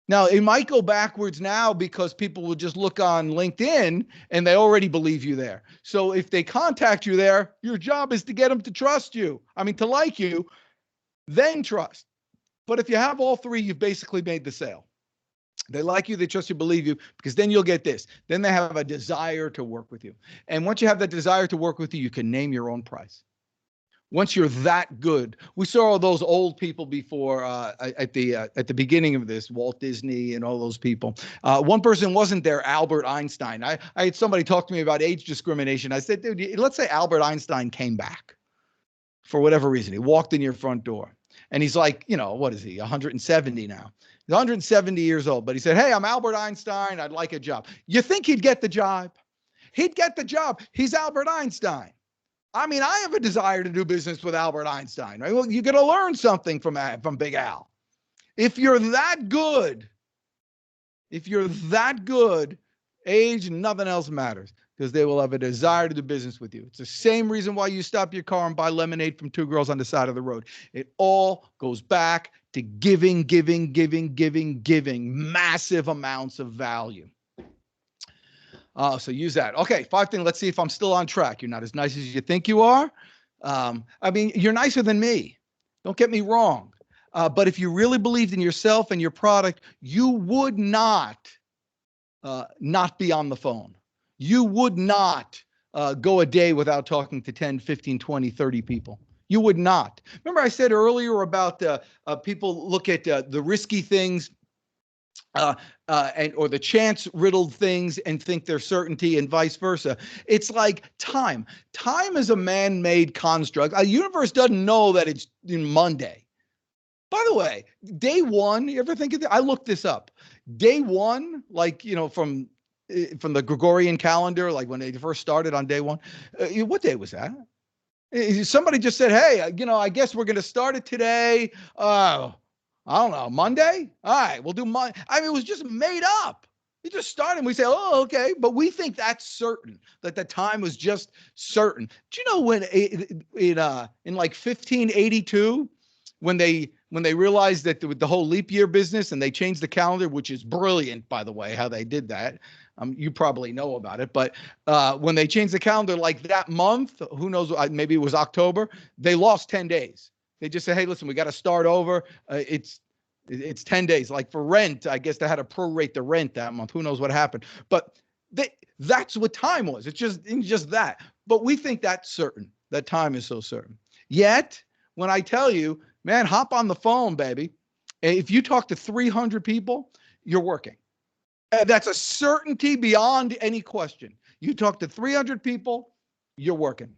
Now, it might go backwards now because people will just look on LinkedIn and they already believe you there. So if they contact you there, your job is to get them to trust you. I mean, to like you, then trust. But if you have all 3, you've basically made the sale. They like you, they trust you, believe you, because then you'll get this. Then they have a desire to work with you. And once you have that desire to work with you, you can name your own price. Once you're that good, we saw all those old people before at the beginning of this, Walt Disney and all those people. One person wasn't there, Albert Einstein. I had somebody talk to me about age discrimination. I said, dude, let's say Albert Einstein came back for whatever reason. He walked in your front door and he's like, what is he, 170 now? He's 170 years old, but he said, hey, I'm Albert Einstein. I'd like a job. You think he'd get the job? He'd get the job. He's Albert Einstein. I mean, I have a desire to do business with Albert Einstein, right? Well, you're going to learn something from Big Al. If you're that good, age, nothing else matters. because they will have a desire to do business with you. It's the same reason why you stop your car and buy lemonade from two girls on the side of the road. It all goes back to giving massive amounts of value. So use that. Okay, 5 things. Let's see if I'm still on track. You're not as nice as you think you are. I mean, you're nicer than me. Don't get me wrong. But if you really believed in yourself and your product, you would not be on the phone. You would not go a day without talking to 10, 15, 20, 30 people. You would not. Remember I said earlier about people look at the risky things or the chance riddled things and think they're certainty, and vice versa. It's like time. Time is a man-made construct. The universe doesn't know that it's Monday. By the way, day one, you ever think of that? I looked this up. Day one, like, from the Gregorian calendar, like when they first started on day one, what day was that? Somebody just said, hey, I guess we're going to start it today. I don't know, Monday? All right, we'll do Monday. I mean, it was just made up. We just started and we say, oh, okay. But we think that's certain, that the time was just certain. Do you know when in like 1582, when they realized that the whole leap year business and they changed the calendar, which is brilliant, by the way, how they did that. You probably know about it, but when they changed the calendar like that month, who knows, maybe it was October, they lost 10 days. They just said, hey, listen, we got to start over. It's 10 days. Like for rent, I guess they had to prorate the rent that month. Who knows what happened? But that's what time was. It's just that. But we think that's certain. That time is so certain. Yet, when I tell you, man, hop on the phone, baby. If you talk to 300 people, you're working. That's a certainty beyond any question. You talk to 300 people, you're working.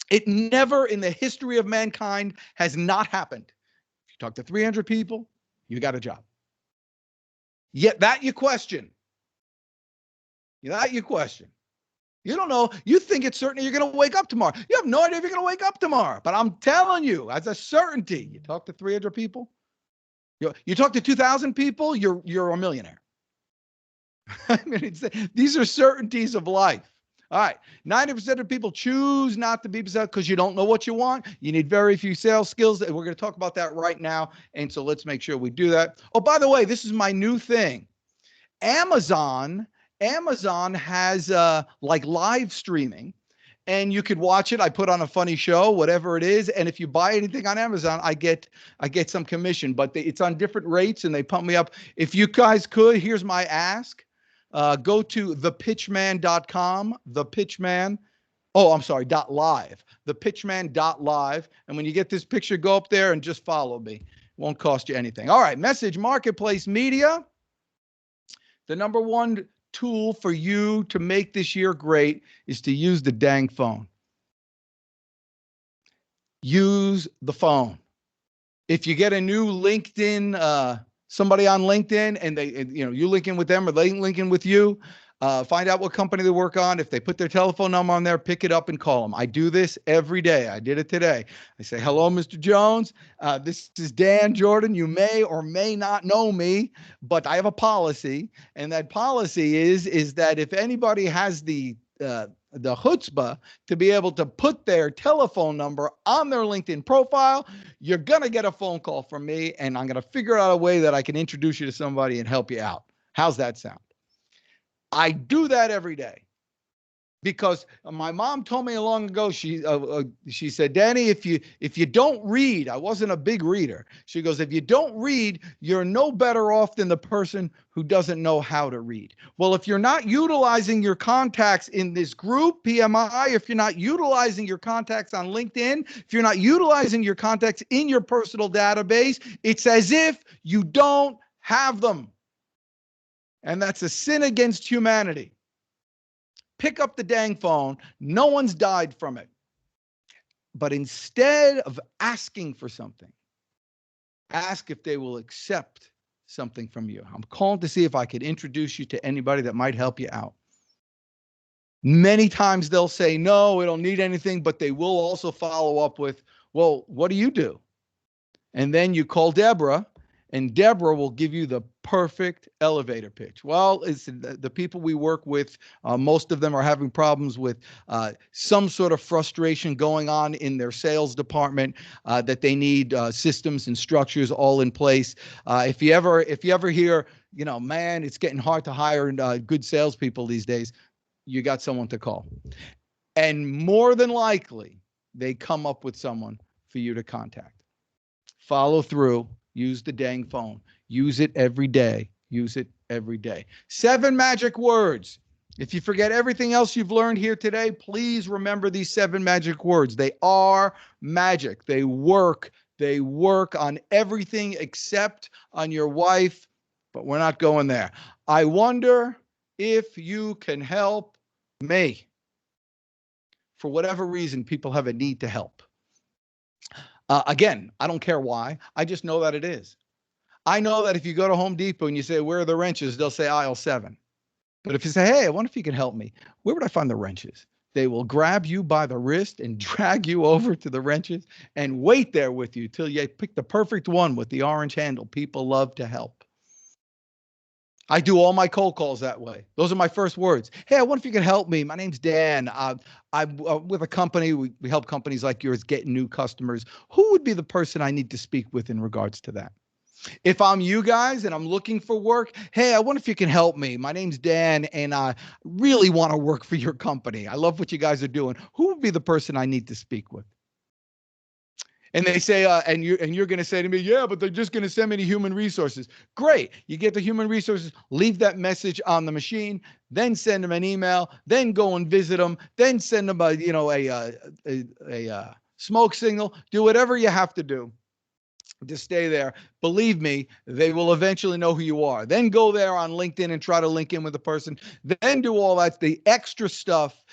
It never in the history of mankind has not happened. If you talk to 300 people, you got a job. Yet that you question. You don't know. You think it's certain you're going to wake up tomorrow. You have no idea if you're going to wake up tomorrow. But I'm telling you, as a certainty, you talk to 300 people, you talk to 2,000 people, you're a millionaire. I mean, these are certainties of life. All right. 90% of people choose not to be possessed because you don't know what you want. You need very few sales skills. And we're going to talk about that right now. And so let's make sure we do that. Oh, by the way, this is my new thing. Amazon has like live streaming, and you could watch it. I put on a funny show, whatever it is. And if you buy anything on Amazon, I get some commission, but it's on different rates and they pump me up. If you guys could, here's my ask. Go to thepitchman.com, .live, thepitchman.live. And when you get this picture, go up there and just follow me. It won't cost you anything. All right, message marketplace media. The number one tool for you to make this year great is to use the dang phone. Use the phone. If you get a new LinkedIn, somebody on LinkedIn and you link in with them or they link in with you, find out what company they work on. If they put their telephone number on there, pick it up and call them. I do this every day. I did it today. I say, hello, Mr. Jones. This is Dan Jordan. You may or may not know me, but I have a policy. And that policy is that if anybody has the chutzpah to be able to put their telephone number on their LinkedIn profile, you're going to get a phone call from me, and I'm going to figure out a way that I can introduce you to somebody and help you out. How's that sound? I do that every day because my mom told me long ago, she said, Danny, if you don't read, I wasn't a big reader. She goes, if you don't read, you're no better off than the person who doesn't know how to read. Well, if you're not utilizing your contacts in this group, PMI, if you're not utilizing your contacts on LinkedIn, if you're not utilizing your contacts in your personal database, it's as if you don't have them. And that's a sin against humanity. Pick up the dang phone. No one's died from it. But instead of asking for something, ask if they will accept something from you. I'm calling to see if I could introduce you to anybody that might help you out. Many times they'll say, no, we don't need anything, but they will also follow up with, well, what do you do? And then you call Deborah and Deborah will give you the perfect elevator pitch. Well, it's the people we work with, most of them are having problems with some sort of frustration going on in their sales department, that they need systems and structures all in place. If you ever hear, man, it's getting hard to hire good salespeople these days, you got someone to call. And more than likely, they come up with someone for you to contact. Follow through. Use the dang phone. Use it every day. Use it every day. 7 magic words. If you forget everything else you've learned here today, please remember these 7 magic words. They are magic. They work. They work on everything except on your wife, but we're not going there. I wonder if you can help me. For whatever reason, people have a need to help. Again, I don't care why. I just know that it is. I know that if you go to Home Depot and you say, where are the wrenches? They'll say aisle 7. But if you say, hey, I wonder if you can help me, where would I find the wrenches? They will grab you by the wrist and drag you over to the wrenches and wait there with you till you pick the perfect one with the orange handle. People love to help. I do all my cold calls that way. Those are my first words. Hey, I wonder if you can help me. My name's Dan. I'm with a company. We help companies like yours get new customers. Who would be the person I need to speak with in regards to that? If I'm you guys and I'm looking for work, hey, I wonder if you can help me. My name's Dan, and I really want to work for your company. I love what you guys are doing. Who would be the person I need to speak with? And they say, and you're going to say to me, yeah, but they're just going to send me to human resources. Great. You get the human resources, leave that message on the machine, then send them an email, then go and visit them, then send them a smoke signal. Do whatever you have to do to stay there. Believe me, they will eventually know who you are. Then go there on LinkedIn and try to link in with the person. Then do all that, the extra stuff,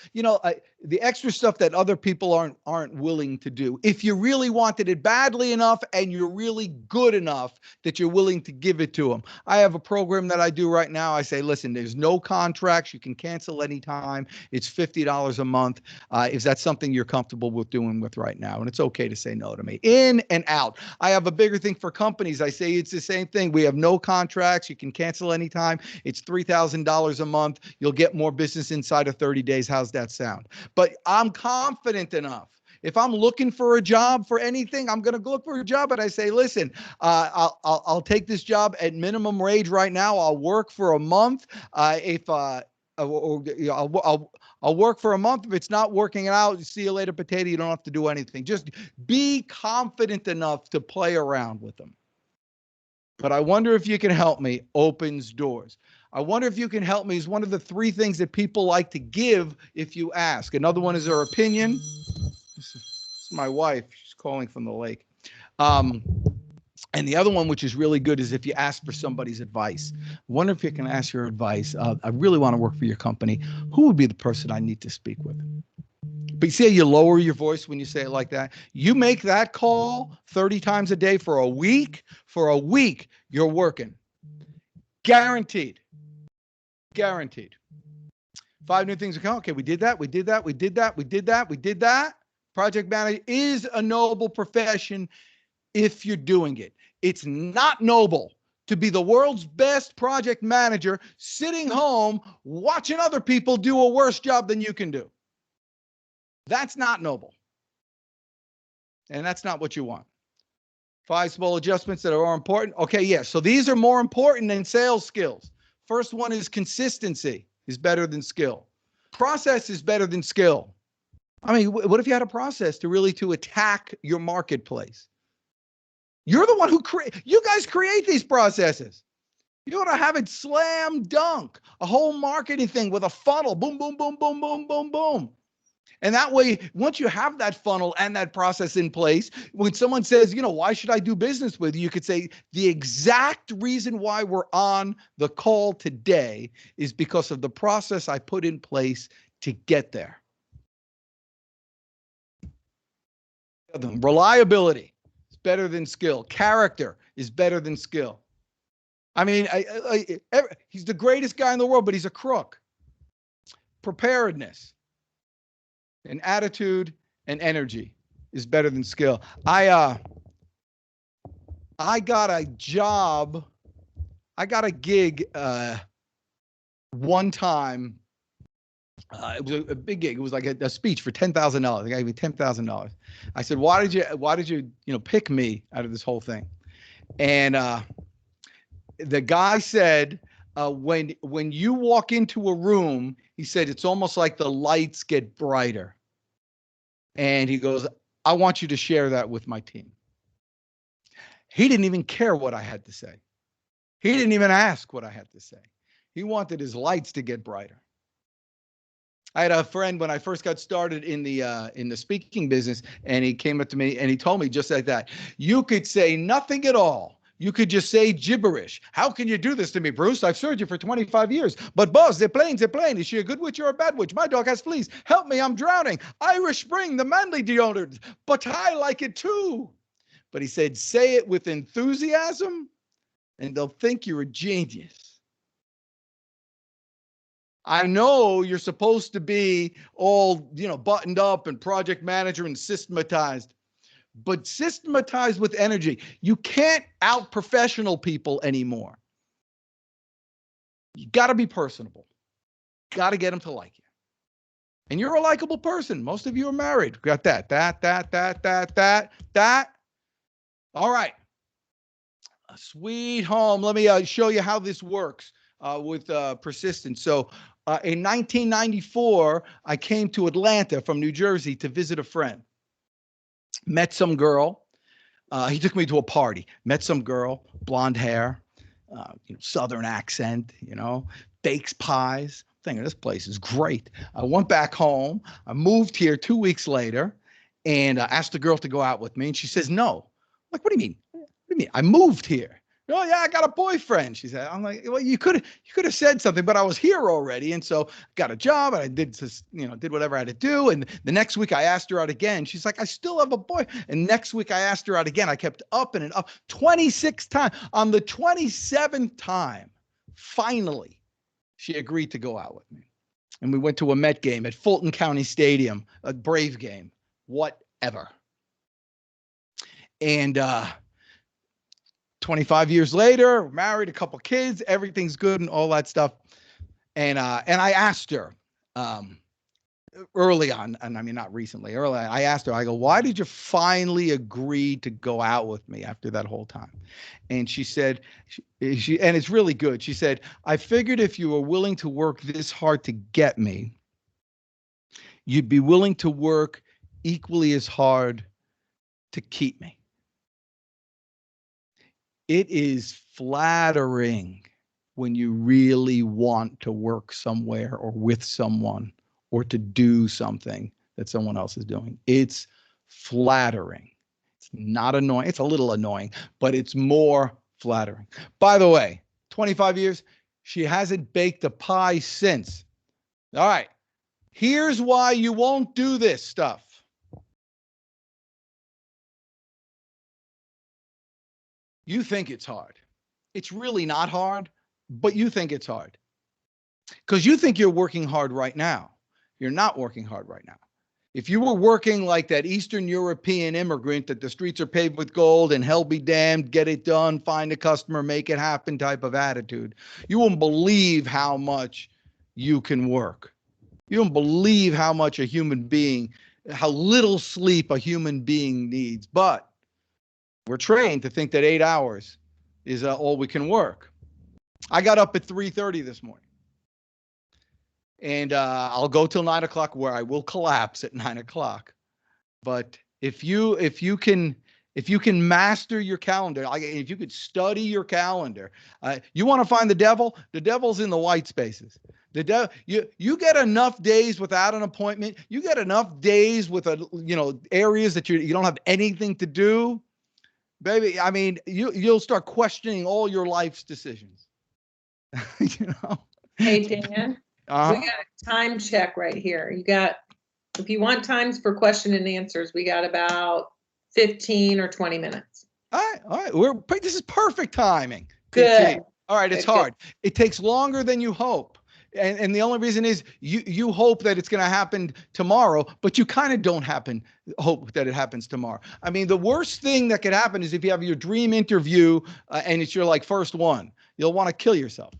the extra stuff that other people aren't willing to do. If you really wanted it badly enough and you're really good enough that you're willing to give it to them. I have a program that I do right now. I say, listen, there's no contracts. You can cancel anytime. It's $50 a month. If that's something you're comfortable with doing with right now, and it's okay to say no to me. In and out. I have a bigger thing for companies. I say it's the same thing. We have no contracts. You can cancel anytime. It's $3,000 a month. You'll get more business inside of 30 days. How's that sound? But I'm confident enough. If I'm looking for a job for anything, I'm going to look for a job. But I say, listen, I'll take this job at minimum wage right now. I'll work for a month. I'll work for a month. If it's not working out, see you later, potato. You don't have to do anything. Just be confident enough to play around with them. But I wonder if you can help me opens doors. I wonder if you can help me is one of the 3 things that people like to give if you ask. Another one is their opinion. This is my wife. She's calling from the lake. And the other one, which is really good, is if you ask for somebody's advice. I wonder if you can ask your advice. I really want to work for your company. Who would be the person I need to speak with? But you see how you lower your voice when you say it like that? You make that call 30 times a day for a week. For a week, you're working. Guaranteed. Guaranteed. 5 new things. Okay, we did that. We did that. We did that. We did that. We did that. Project manager is a noble profession if you're doing it. It's not noble to be the world's best project manager sitting home watching other people do a worse job than you can do. That's not noble. And that's not what you want. 5 small adjustments that are important. Okay, yes. So these are more important than sales skills. First one is consistency is better than skill. Process is better than skill. I mean, what if you had a process to attack your marketplace? You're the one who you guys create these processes. You ought to have it slam dunk, a whole marketing thing with a funnel, boom, boom, boom, boom, boom, boom, boom. And that way, once you have that funnel and that process in place, when someone says, why should I do business with you? You could say the exact reason why we're on the call today is because of the process I put in place to get there. Reliability is better than skill. Character is better than skill. I mean, he's the greatest guy in the world, but he's a crook. Preparedness and attitude and energy is better than skill. I I got a job. I got a gig one time. It was a big gig. It was like a speech for $10,000. They gave me $10,000. I said, why did you pick me out of this whole thing? And the guy said, when you walk into a room, he said, it's almost like the lights get brighter. And he goes, I want you to share that with my team. He didn't even care what I had to say. He didn't even ask what I had to say. He wanted his lights to get brighter. I had a friend when I first got started in the speaking business, and he came up to me and he told me just like that, you could say nothing at all. You could just say gibberish. How can you do this to me, Bruce? I've served you for 25 years. But boss, they're playing. Is she a good witch or a bad witch? My dog has fleas. Help me, I'm drowning. Irish Spring, the manly deodorant. But I like it too. But he said, say it with enthusiasm and they'll think you're a genius. I know you're supposed to be all, buttoned up and project manager and systematized, but systematized with energy. You can't out-professional people anymore. You got to be personable. Got to get them to like you. And you're a likable person. Most of you are married. Got that. All right. Sweet home. Let me show you how this works with persistence. So in 1994, I came to Atlanta from New Jersey to visit a friend. Met some girl. He took me to a party. Met some girl, blonde hair, Southern accent, bakes pies. Thinking this place is great. I went back home. I moved here 2 weeks later and asked the girl to go out with me. And she says, no. I'm like, what do you mean? What do you mean? I moved here. Oh yeah, I got a boyfriend. She said. I'm like, well, you could have said something, but I was here already, and so got a job, and I did whatever I had to do. And the next week I asked her out again. She's like, I still have a boy. And next week I asked her out again. I kept up and up 26 times. On the 27th time, finally, she agreed to go out with me, and we went to a Met game at Fulton County Stadium, a Brave game, whatever. And 25 years later, married, a couple kids, everything's good and all that stuff. And I asked her early on, and I mean, not recently, early, I asked her, I go, why did you finally agree to go out with me after that whole time? And she said, and it's really good. She said, I figured if you were willing to work this hard to get me, you'd be willing to work equally as hard to keep me. It is flattering when you really want to work somewhere or with someone or to do something that someone else is doing. It's flattering. It's not annoying. It's a little annoying, but it's more flattering. By the way, 25 years, she hasn't baked a pie since. All right. Here's why you won't do this stuff. You think it's hard. It's really not hard, but you think it's hard because you think you're working hard right now. You're not working hard right now. If you were working like that Eastern European immigrant that the streets are paved with gold and hell be damned, get it done, find a customer, make it happen type of attitude, you won't believe how much you can work. You don't believe how much a human being, how little sleep a human being needs. But we're trained to think that 8 hours is all we can work. I got up at 3:30 this morning. And I'll go till 9 o'clock where I will collapse at 9 o'clock. But if you can master your calendar, if you could study your calendar, you want to find the devil's in the white spaces. You get enough days without an appointment. You get enough days with areas that you don't have anything to do, baby. I mean, you'll start questioning all your life's decisions. Hey, Dan. We got a time check right here. If you want times for question and answers, we got about 15 or 20 minutes. All right. This is perfect timing. Good. All right. It's hard. It takes longer than you hope. And the only reason is you hope that it's going to happen tomorrow, but you kind of don't hope that it happens tomorrow. I mean, the worst thing that could happen is if you have your dream interview and it's your like first one, you'll want to kill yourself.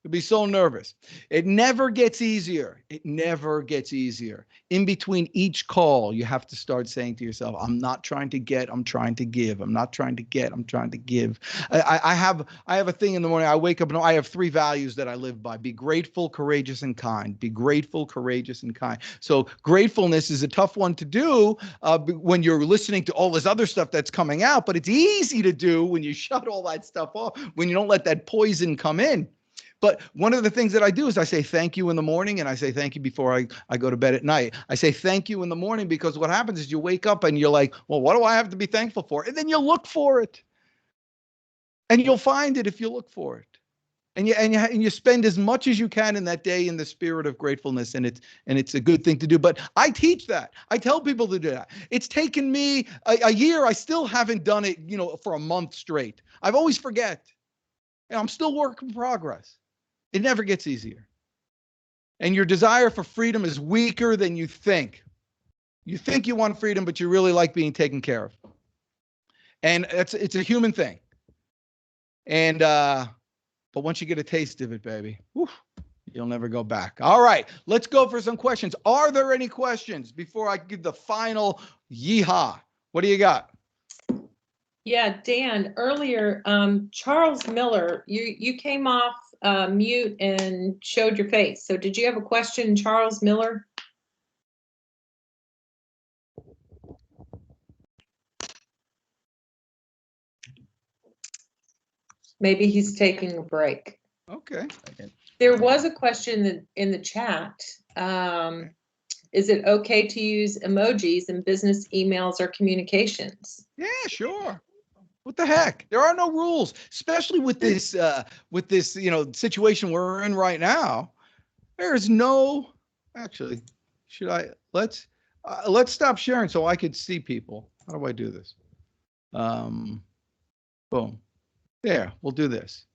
You'll be so nervous. It never gets easier. It never gets easier. In between each call, you have to start saying to yourself, I'm not trying to get, I'm trying to give. I'm not trying to get, I'm trying to give. I have a thing in the morning. I wake up and I have 3 values that I live by. Be grateful, courageous, and kind. Be grateful, courageous, and kind. So gratefulness is a tough one to do when you're listening to all this other stuff that's coming out, but it's easy to do when you shut all that stuff off, when you don't let that poison come in. But one of the things that I do is I say thank you in the morning and I say thank you before I go to bed at night. I say thank you in the morning because what happens is you wake up and you're like, well, what do I have to be thankful for? And then you look for it. And you'll find it if you look for it. And you spend as much as you can in that day in the spirit of gratefulness, and it's a good thing to do. But I teach that. I tell people to do that. It's taken me a year. I still haven't done it, for a month straight. I've always forget. And I'm still work in progress. It never gets easier. And your desire for freedom is weaker than you think. You think you want freedom, but you really like being taken care of. And it's a human thing. And but once you get a taste of it, baby, you'll never go back. All right, let's go for some questions. Are there any questions before I give the final yeehaw? What do you got? Yeah, Dan, earlier, Charles Miller, you came off mute and showed your face. So did you have a question, Charles Miller? Maybe he's taking a break. Okay. There was a question in the chat. Is it okay to use emojis in business emails or communications? Yeah, sure. What the heck? There are no rules, especially with this situation we're in right now. There is no. Actually, let's stop sharing so I could see people. How do I do this? Boom. There, we'll do this.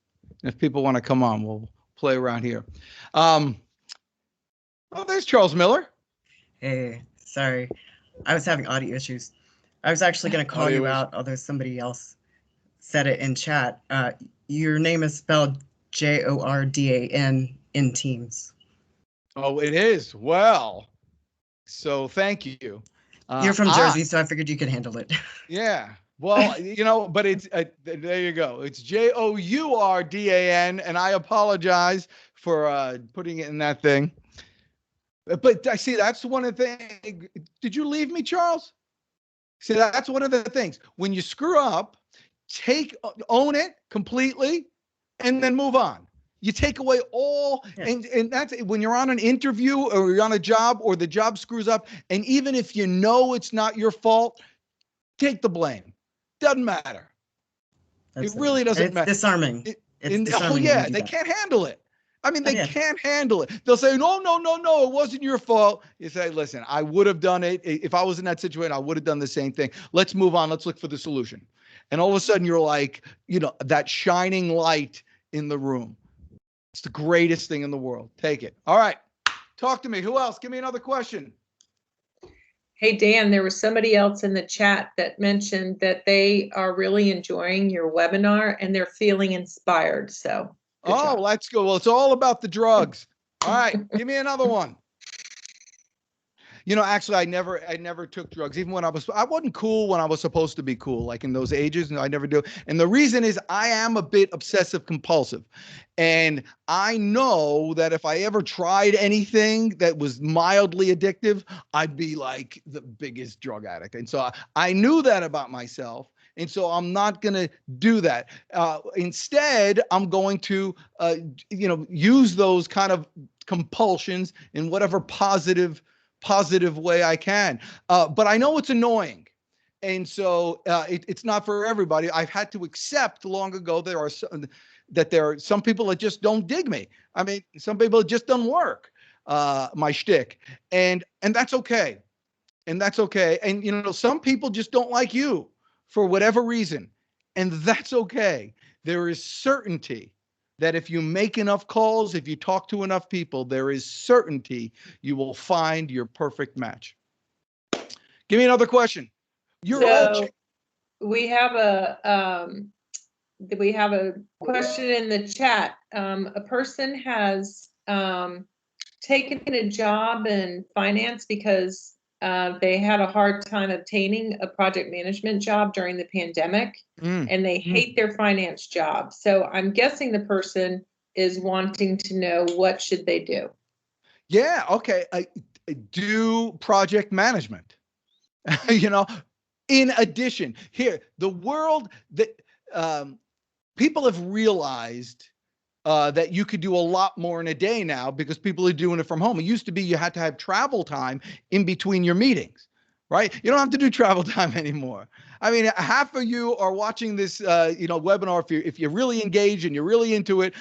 And if people want to come on, we'll play around here. Oh, there's Charles Miller. Hey, sorry. I was having audio issues. I was actually going to call you out, although somebody else said it in chat. Your name is spelled Jordan in Teams. Oh, it is? Well, so thank you. You're from Jersey, so I figured you could handle it. Yeah. Well, but it's there you go. It's Jourdan, and I apologize for putting it in that thing. But I see that's one of the things. Did you leave me, Charles? See, that's one of the things. When you screw up, own it completely, and then move on. You take away all, and that's when you're on an interview or you're on a job or the job screws up, and even if you know it's not your fault, take the blame. Doesn't matter. It really doesn't matter. It's disarming. It's disarming. Oh yeah, they can't handle it. I mean, they can't handle it. They'll say, no, it wasn't your fault. You say, listen, I would have done it. If I was in that situation, I would have done the same thing. Let's move on. Let's look for the solution. And all of a sudden you're like, that shining light in the room. It's the greatest thing in the world. Take it. All right. Talk to me. Who else? Give me another question. Hey, Dan, there was somebody else in the chat that mentioned that they are really enjoying your webinar and they're feeling inspired. So. Oh, let's go. Well, it's all about the drugs. All right, give me another one. Actually, I never took drugs, even when I wasn't cool when I was supposed to be cool, like in those ages, and I never do. And the reason is I am a bit obsessive compulsive. And I know that if I ever tried anything that was mildly addictive, I'd be like the biggest drug addict. And so I knew that about myself. And so I'm not going to do that. Instead, I'm going to, use those kind of compulsions in whatever positive way I can. But I know it's annoying. And so it's not for everybody. I've had to accept long ago there are some people that just don't dig me. I mean, some people it just don't work, my shtick. And that's okay. And that's okay. And, some people just don't like you for whatever reason. And that's okay. There is certainty that if you make enough calls, if you talk to enough people, there is certainty you will find your perfect match. Give me another question. You're So we have a question in the chat. A person has taken a job in finance because they had a hard time obtaining a project management job during the pandemic, and they hate their finance job. So I'm guessing the person is wanting to know, what should they do? Yeah, okay. Do project management. You know, in addition, here, the world that people have realized that you could do a lot more in a day now because people are doing it from home. It used to be you had to have travel time in between your meetings, right? You don't have to do travel time anymore. I mean, half of you are watching this, webinar. If you're really engaged and you're really into it,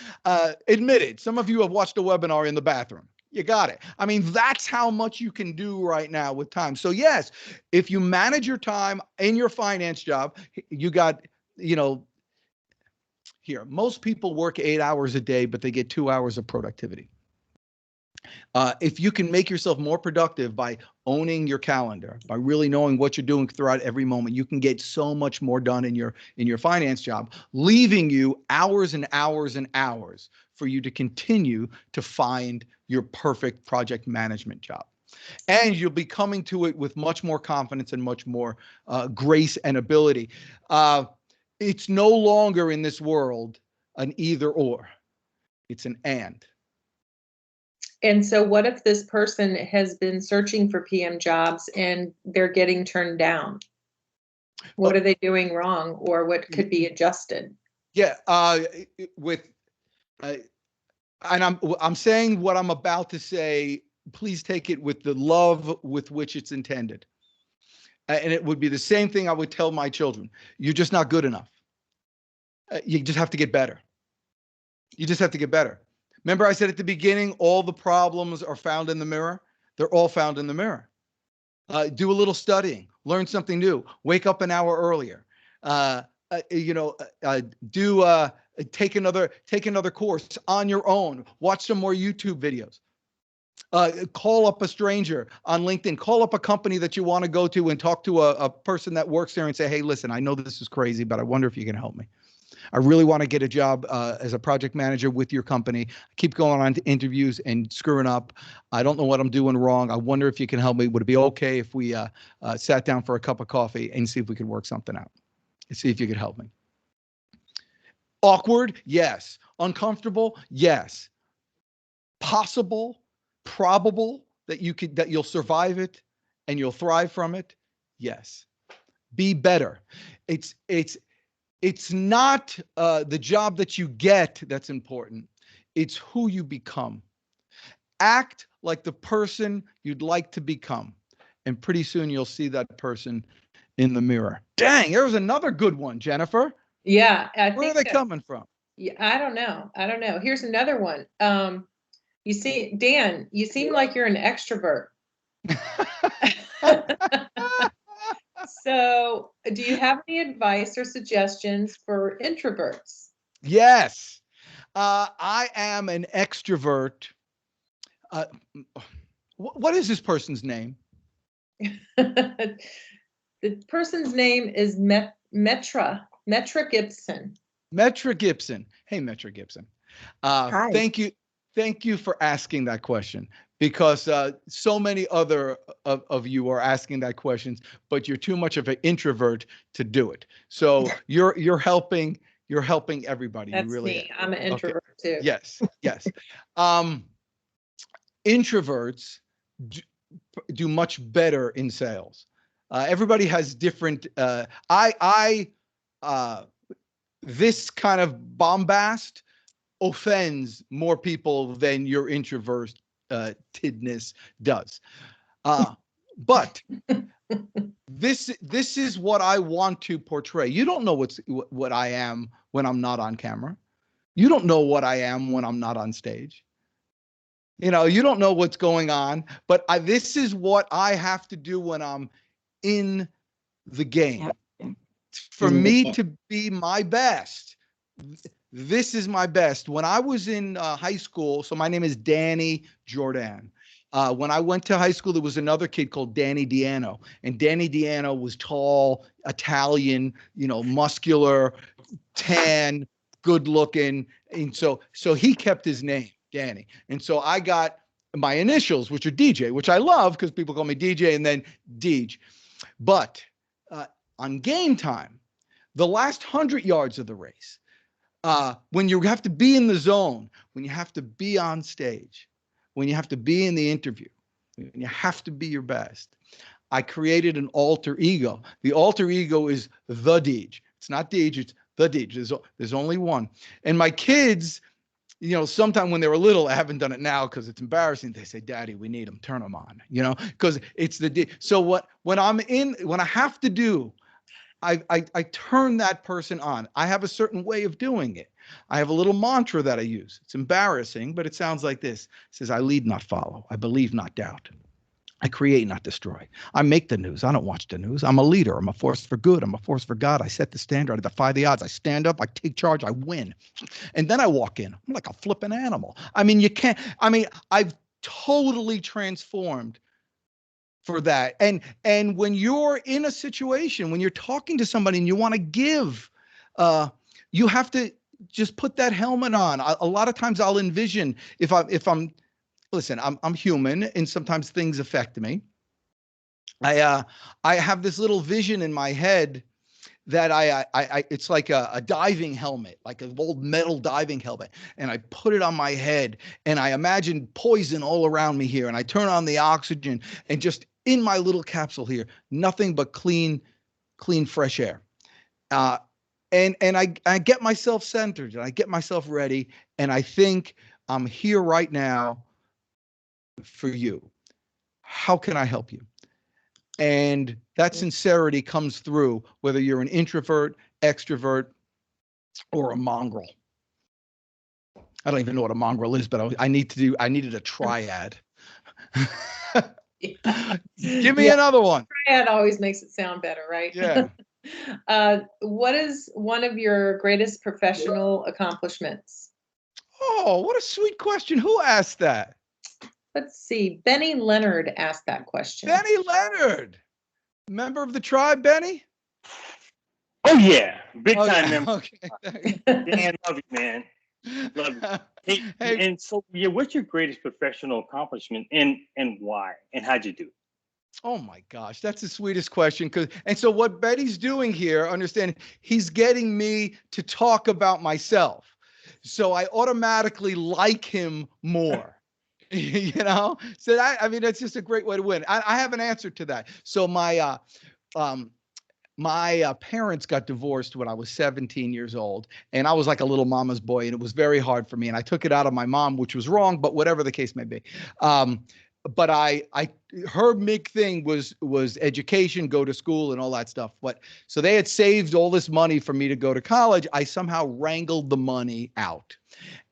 admit it. Some of you have watched a webinar in the bathroom. You got it. I mean, that's how much you can do right now with time. So yes, if you manage your time in your finance job, you got, here, most people work 8 hours a day, but they get 2 hours of productivity. If you can make yourself more productive by owning your calendar, by really knowing what you're doing throughout every moment, you can get so much more done in your finance job, leaving you hours and hours and hours for you to continue to find your perfect project management job. And you'll be coming to it with much more confidence and much more grace and ability. It's no longer in this world an either or, it's an and. And so what if this person has been searching for PM jobs and they're getting turned down? What are they doing wrong, or what could be adjusted? Yeah, and I'm saying what I'm about to say, please take it with the love with which it's intended. And it would be the same thing I would tell my children. You're just not good enough. You just have to get better. You just have to get better. Remember I said at the beginning, all the problems are found in the mirror? They're all found in the mirror. Do a little studying, learn something new, wake up an hour earlier. Take another course on your own, watch some more YouTube videos. Call up a stranger on LinkedIn, call up a company that you want to go to and talk to a person that works there and say, hey, listen, I know this is crazy, but I wonder if you can help me. I really want to get a job as a project manager with your company. I keep going on to interviews and screwing up. I don't know what I'm doing wrong. I wonder if you can help me. Would it be okay if we sat down for a cup of coffee and see if we could work something out? And see if you could help me. Awkward? Yes. Uncomfortable? Yes. Possible? Probable that you'll survive it and you'll thrive from it? Yes. Be better. It's not the job that you get that's important. It's who you become. Act like the person you'd like to become. And pretty soon you'll see that person in the mirror. Dang, there was another good one, Jennifer. Yeah. Where are they coming from? Yeah, I don't know. Here's another one. You see, Dan, you seem like you're an extrovert. So do you have any advice or suggestions for introverts? Yes. I am an extrovert. What is this person's name? The person's name is Metra Gibson. Metra Gibson. Hey, Metra Gibson. Hi. Thank you for asking that question, because so many other of you are asking that question, but you're too much of an introvert to do it. So you're helping everybody. That's you really me. I'm an introvert too. Yes. Introverts do much better in sales. Everybody has different. This kind of bombast offends more people than your introvertedness does. But this is what I want to portray. You don't know what I am when I'm not on camera. You don't know what I am when I'm not on stage. You don't know what's going on, but this is what I have to do when I'm in the game. For me to be my best, this is my best. When I was in high school, so my name is Danny Jordan. When I went to high school, there was another kid called Danny Diano, and Danny Diano was tall, Italian, muscular, tan, good looking. And so he kept his name, Danny. And so I got my initials, which are DJ, which I love because people call me DJ, and then Deej. But on game time, the last 100 yards of the race, when you have to be in the zone, when you have to be on stage, when you have to be in the interview, when you have to be your best, I created an alter ego. The alter ego is the Deej. It's not Deej, it's the Deej. There's only one. And my kids, sometime when they were little, I haven't done it now because it's embarrassing. They say, Daddy, we need them. Turn them on, because it's the Deej. So when I have to do, I turn that person on. I have a certain way of doing it. I have a little mantra that I use. It's embarrassing, but it sounds like this. It says, I lead, not follow. I believe, not doubt. I create, not destroy. I make the news. I don't watch the news. I'm a leader. I'm a force for good. I'm a force for God. I set the standard. I defy the odds. I stand up. I take charge. I win. And then I walk in. I'm like a flipping animal. I've totally transformed for that. And when you're in a situation, when you're talking to somebody and you want to give, you have to just put that helmet on. A lot of times I'll envision listen, I'm human and sometimes things affect me. I have this little vision in my head that it's like a diving helmet, like an old metal diving helmet. And I put it on my head and I imagine poison all around me here. And I turn on the oxygen and just in my little capsule here, nothing but clean, fresh air. And I get myself centered and I get myself ready. And I think I'm here right now for you. How can I help you? And that sincerity comes through whether you're an introvert, extrovert, or a mongrel. I don't even know what a mongrel is, but I needed a triad. Give me another one. Triad always makes it sound better, right? Yeah. What is one of your greatest professional accomplishments? Oh, what a sweet question. Who asked that? Let's see. Benny Leonard asked that question. Benny Leonard. Member of the tribe, Benny? Oh, yeah. Big time member. Okay. Dan, love you, man. Love you. Hey, and so, what's your greatest professional accomplishment and why? And how'd you do it? Oh my gosh, that's the sweetest question. And so what Betty's doing here, understand, he's getting me to talk about myself. So I automatically like him more. So that's just a great way to win. I have an answer to that. So my parents got divorced when I was 17 years old, and I was like a little mama's boy, and it was very hard for me. And I took it out on my mom, which was wrong, but whatever the case may be. But her big thing was education, go to school and all that stuff. So they had saved all this money for me to go to college. I somehow wrangled the money out.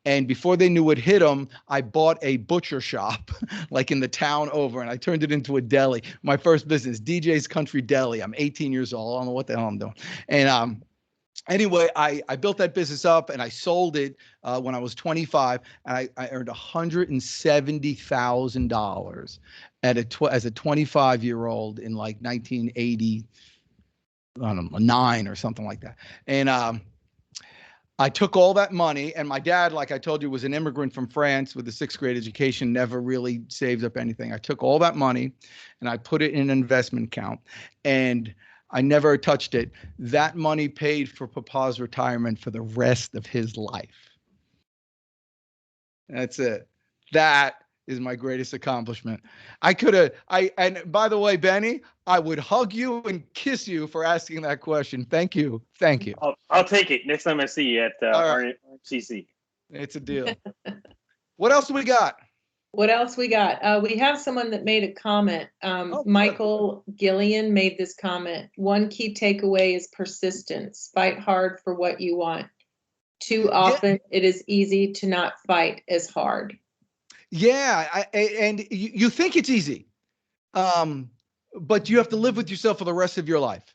And before they knew it hit them, I bought a butcher shop like in the town over, and I turned it into a deli. My first business, DJ's Country Deli. I'm 18 years old. I don't know what the hell I'm doing. And anyway, I built that business up and I sold it when I was 25, and I earned $170,000 as a 25-year-old in like 1980, I don't know, 9 or something like that. And I took all that money, and my dad, like I told you, was an immigrant from France with a 6th grade education, never really saved up anything. I took all that money and I put it in an investment account, and I never touched it. That money paid for Papa's retirement for the rest of his life. That's it. That is my greatest accomplishment. And by the way, Benny, I would hug you and kiss you for asking that question. Thank you. Thank you. I'll take it next time I see you at RCC. It's a deal. What else do we got? What else we got? We have someone that made a comment. Michael Gillian made this comment. One key takeaway is persistence. Fight hard for what you want. Too often, it is easy to not fight as hard. Yeah, and you think it's easy, but you have to live with yourself for the rest of your life.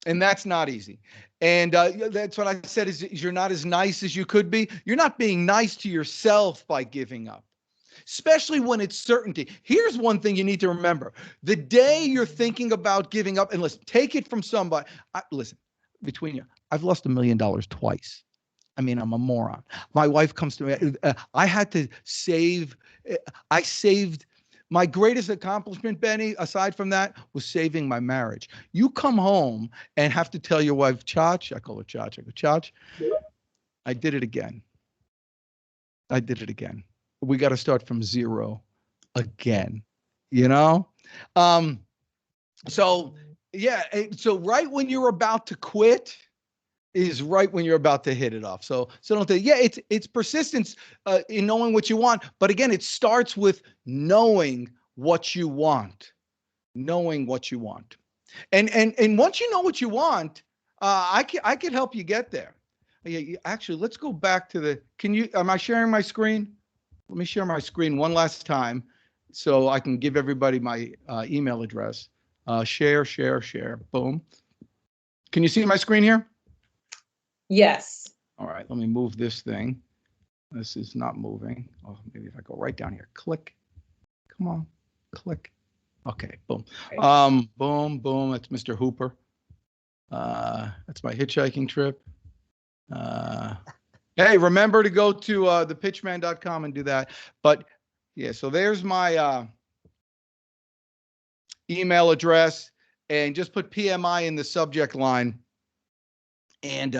And that's not easy. And that's what I said is you're not as nice as you could be. You're not being nice to yourself by giving up, especially when it's certainty. Here's one thing you need to remember. The day you're thinking about giving up, and listen, take it from somebody. Listen, between you, I've lost $1 million twice. I mean, I'm a moron. My wife comes to me. I had to save. I saved. My greatest accomplishment, Benny, aside from that, was saving my marriage. You come home and have to tell your wife, Chach, I call her Chach. I go, Chach, I did it again. I did it again. We got to start from zero again, you know? So, yeah, so right when you're about to quit is right when you're about to hit it off. So don't think, yeah, it's persistence in knowing what you want. But again, it starts with knowing what you want, And once you know what you want, I can help you get there. Actually, let's go back to am I sharing my screen? Let me share my screen one last time so I can give everybody my email address. Share. Boom. Can you see my screen here? Yes. All right, let me move this thing. This is not moving. Oh, maybe if I go right down here, click. Come on, click. Okay, boom. Boom. That's Mr. Hooper. That's my hitchhiking trip. Hey, remember to go to thepitchman.com and do that. But yeah, so there's my email address, and just put PMI in the subject line. And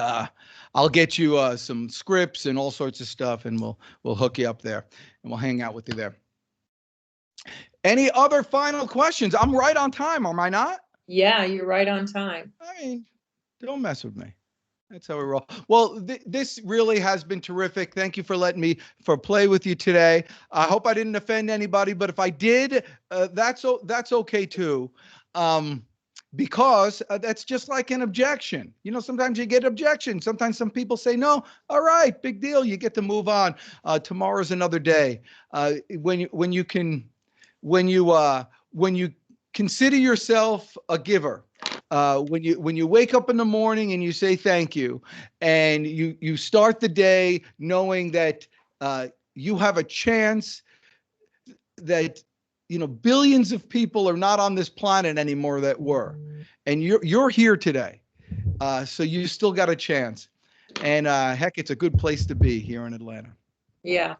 I'll get you some scripts and all sorts of stuff, and we'll hook you up there, and we'll hang out with you there. Any other final questions? I'm right on time, am I not? Yeah, you're right on time. I mean, don't mess with me. That's how we roll. Well, this really has been terrific. Thank you for letting me play with you today. I hope I didn't offend anybody, but if I did, that's okay too. Because that's just like an objection. You know, sometimes you get objections. Sometimes some people say, no, all right, big deal. You get to move on. Tomorrow's another day. When you consider yourself a giver, when you wake up in the morning and you say thank you, and you start the day knowing that you have a chance that, you know, billions of people are not on this planet anymore that were, and you're here today. So you still got a chance. And heck, it's a good place to be here in Atlanta. Yeah.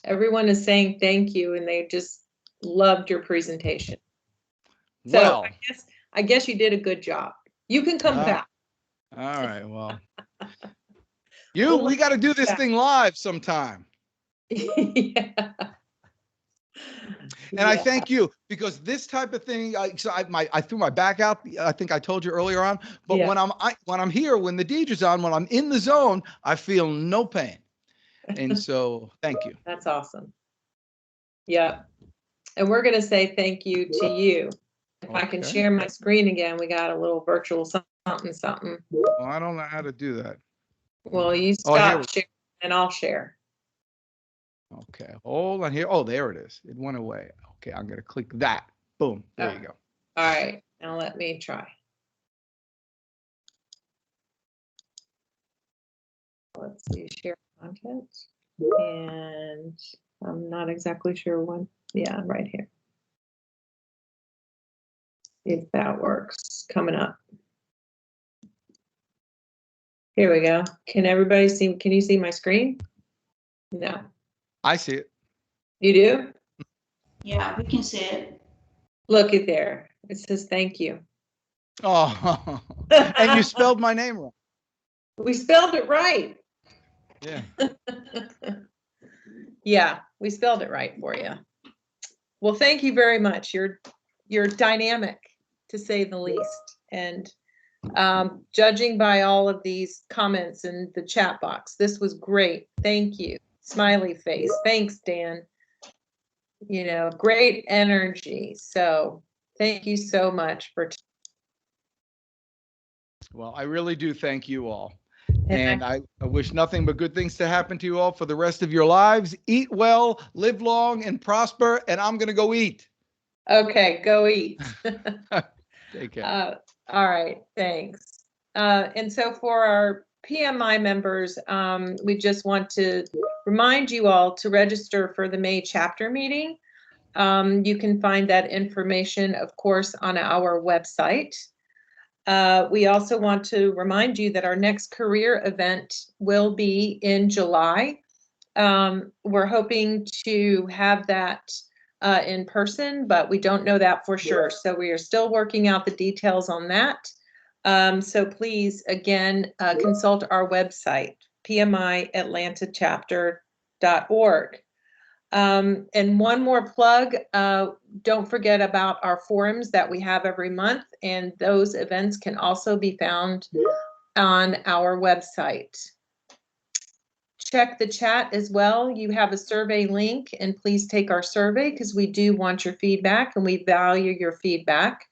Everyone is saying thank you, and they just loved your presentation. So Well, I guess you did a good job. You can come back. All right. Well, we got to do this thing live sometime. Yeah. And I thank you, because this type of thing, I threw my back out. I think I told you earlier on, but when I'm here, when the DJ is on, when I'm in the zone, I feel no pain. And so thank you. That's awesome. Yeah. And we're going to say thank you to you. If I can share my screen again, we got a little virtual something. Well, I don't know how to do that. Well, you stop sharing and I'll share. Okay, hold on here. Oh, there it is. It went away. Okay, I'm going to click that. Boom. There you go. All right. Now let me try. Let's see, share content. And I'm not exactly sure when. Yeah, right here. If that works. Coming up. Here we go. Can everybody see? Can you see my screen? No. I see it. You do? Yeah, we can see it. Look at there. It says thank you. Oh, and you spelled my name wrong. We spelled it right. Yeah. Yeah, we spelled it right for you. Well, thank you very much. You're dynamic, to say the least. And judging by all of these comments in the chat box, this was great. Thank you. Smiley face. Thanks, Dan. You know, great energy. So thank you so much for. Well, I really do thank you all. And I wish nothing but good things to happen to you all for the rest of your lives. Eat well, live long, and prosper. And I'm going to go eat. Okay, go eat. Take care. All right, thanks. And so for our PMI members, we just want to remind you all to register for the May chapter meeting. You can find that information, of course, on our website. We also want to remind you that our next career event will be in July. We're hoping to have that in person, but we don't know that for sure. So we are still working out the details on that. So please, again, consult our website, pmiatlantachapter.org. And one more plug, don't forget about our forums that we have every month, and those events can also be found on our website. Check the chat as well. You have a survey link, and please take our survey because we do want your feedback and we value your feedback.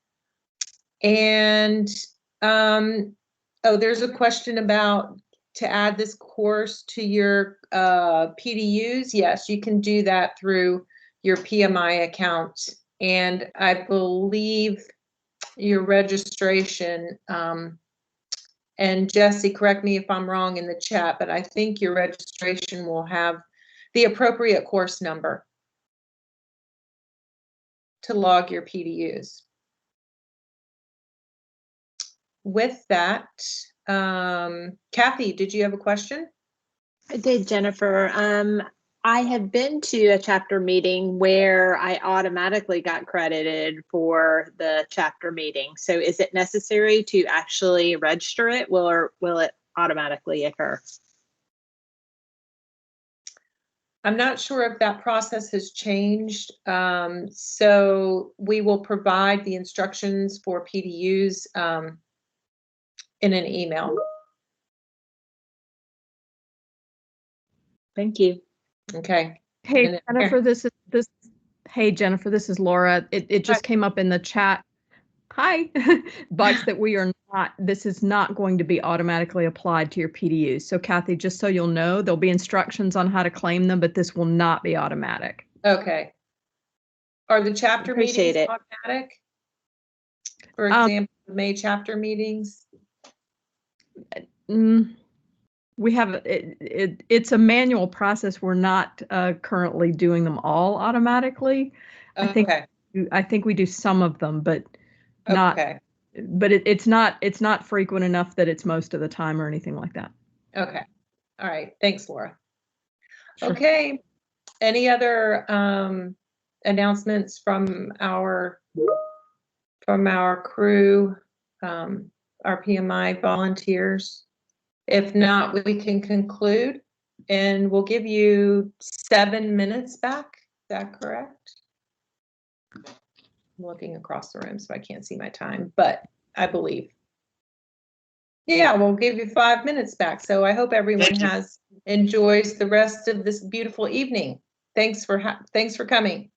And oh, there's a question about to add this course to your PDUs. Yes, you can do that through your PMI account. And I believe your registration, and Jesse, correct me if I'm wrong in the chat, but I think your registration will have the appropriate course number to log your PDUs. With that, Kathy, did you have a question? I did, Jennifer. I have been to a chapter meeting where I automatically got credited for the chapter meeting. So is it necessary to actually register it, or will it automatically occur? I'm not sure if that process has changed. So we will provide the instructions for PDUs in an email. Thank you. Okay. Hey, Jennifer, Hey, Jennifer, this is Laura. It just came up in the chat. Hi, box that this is not going to be automatically applied to your PDUs. So Kathy, just so you'll know, there'll be instructions on how to claim them, but this will not be automatic. Okay. Are the chapter meetings automatic? For example, May chapter meetings? We have it's a manual process. We're not currently doing them all automatically. Okay. I think we do some of them, but not. Okay. But it's not frequent enough that it's most of the time or anything like that. Okay. All right. Thanks, Laura. Sure. Okay. Any other announcements from our crew, our PMI volunteers? If not, we can conclude, and we'll give you 7 minutes back. Is that correct? I'm looking across the room, so I can't see my time, but I believe. Yeah, we'll give you 5 minutes back. So I hope everyone enjoys the rest of this beautiful evening. Thanks for coming.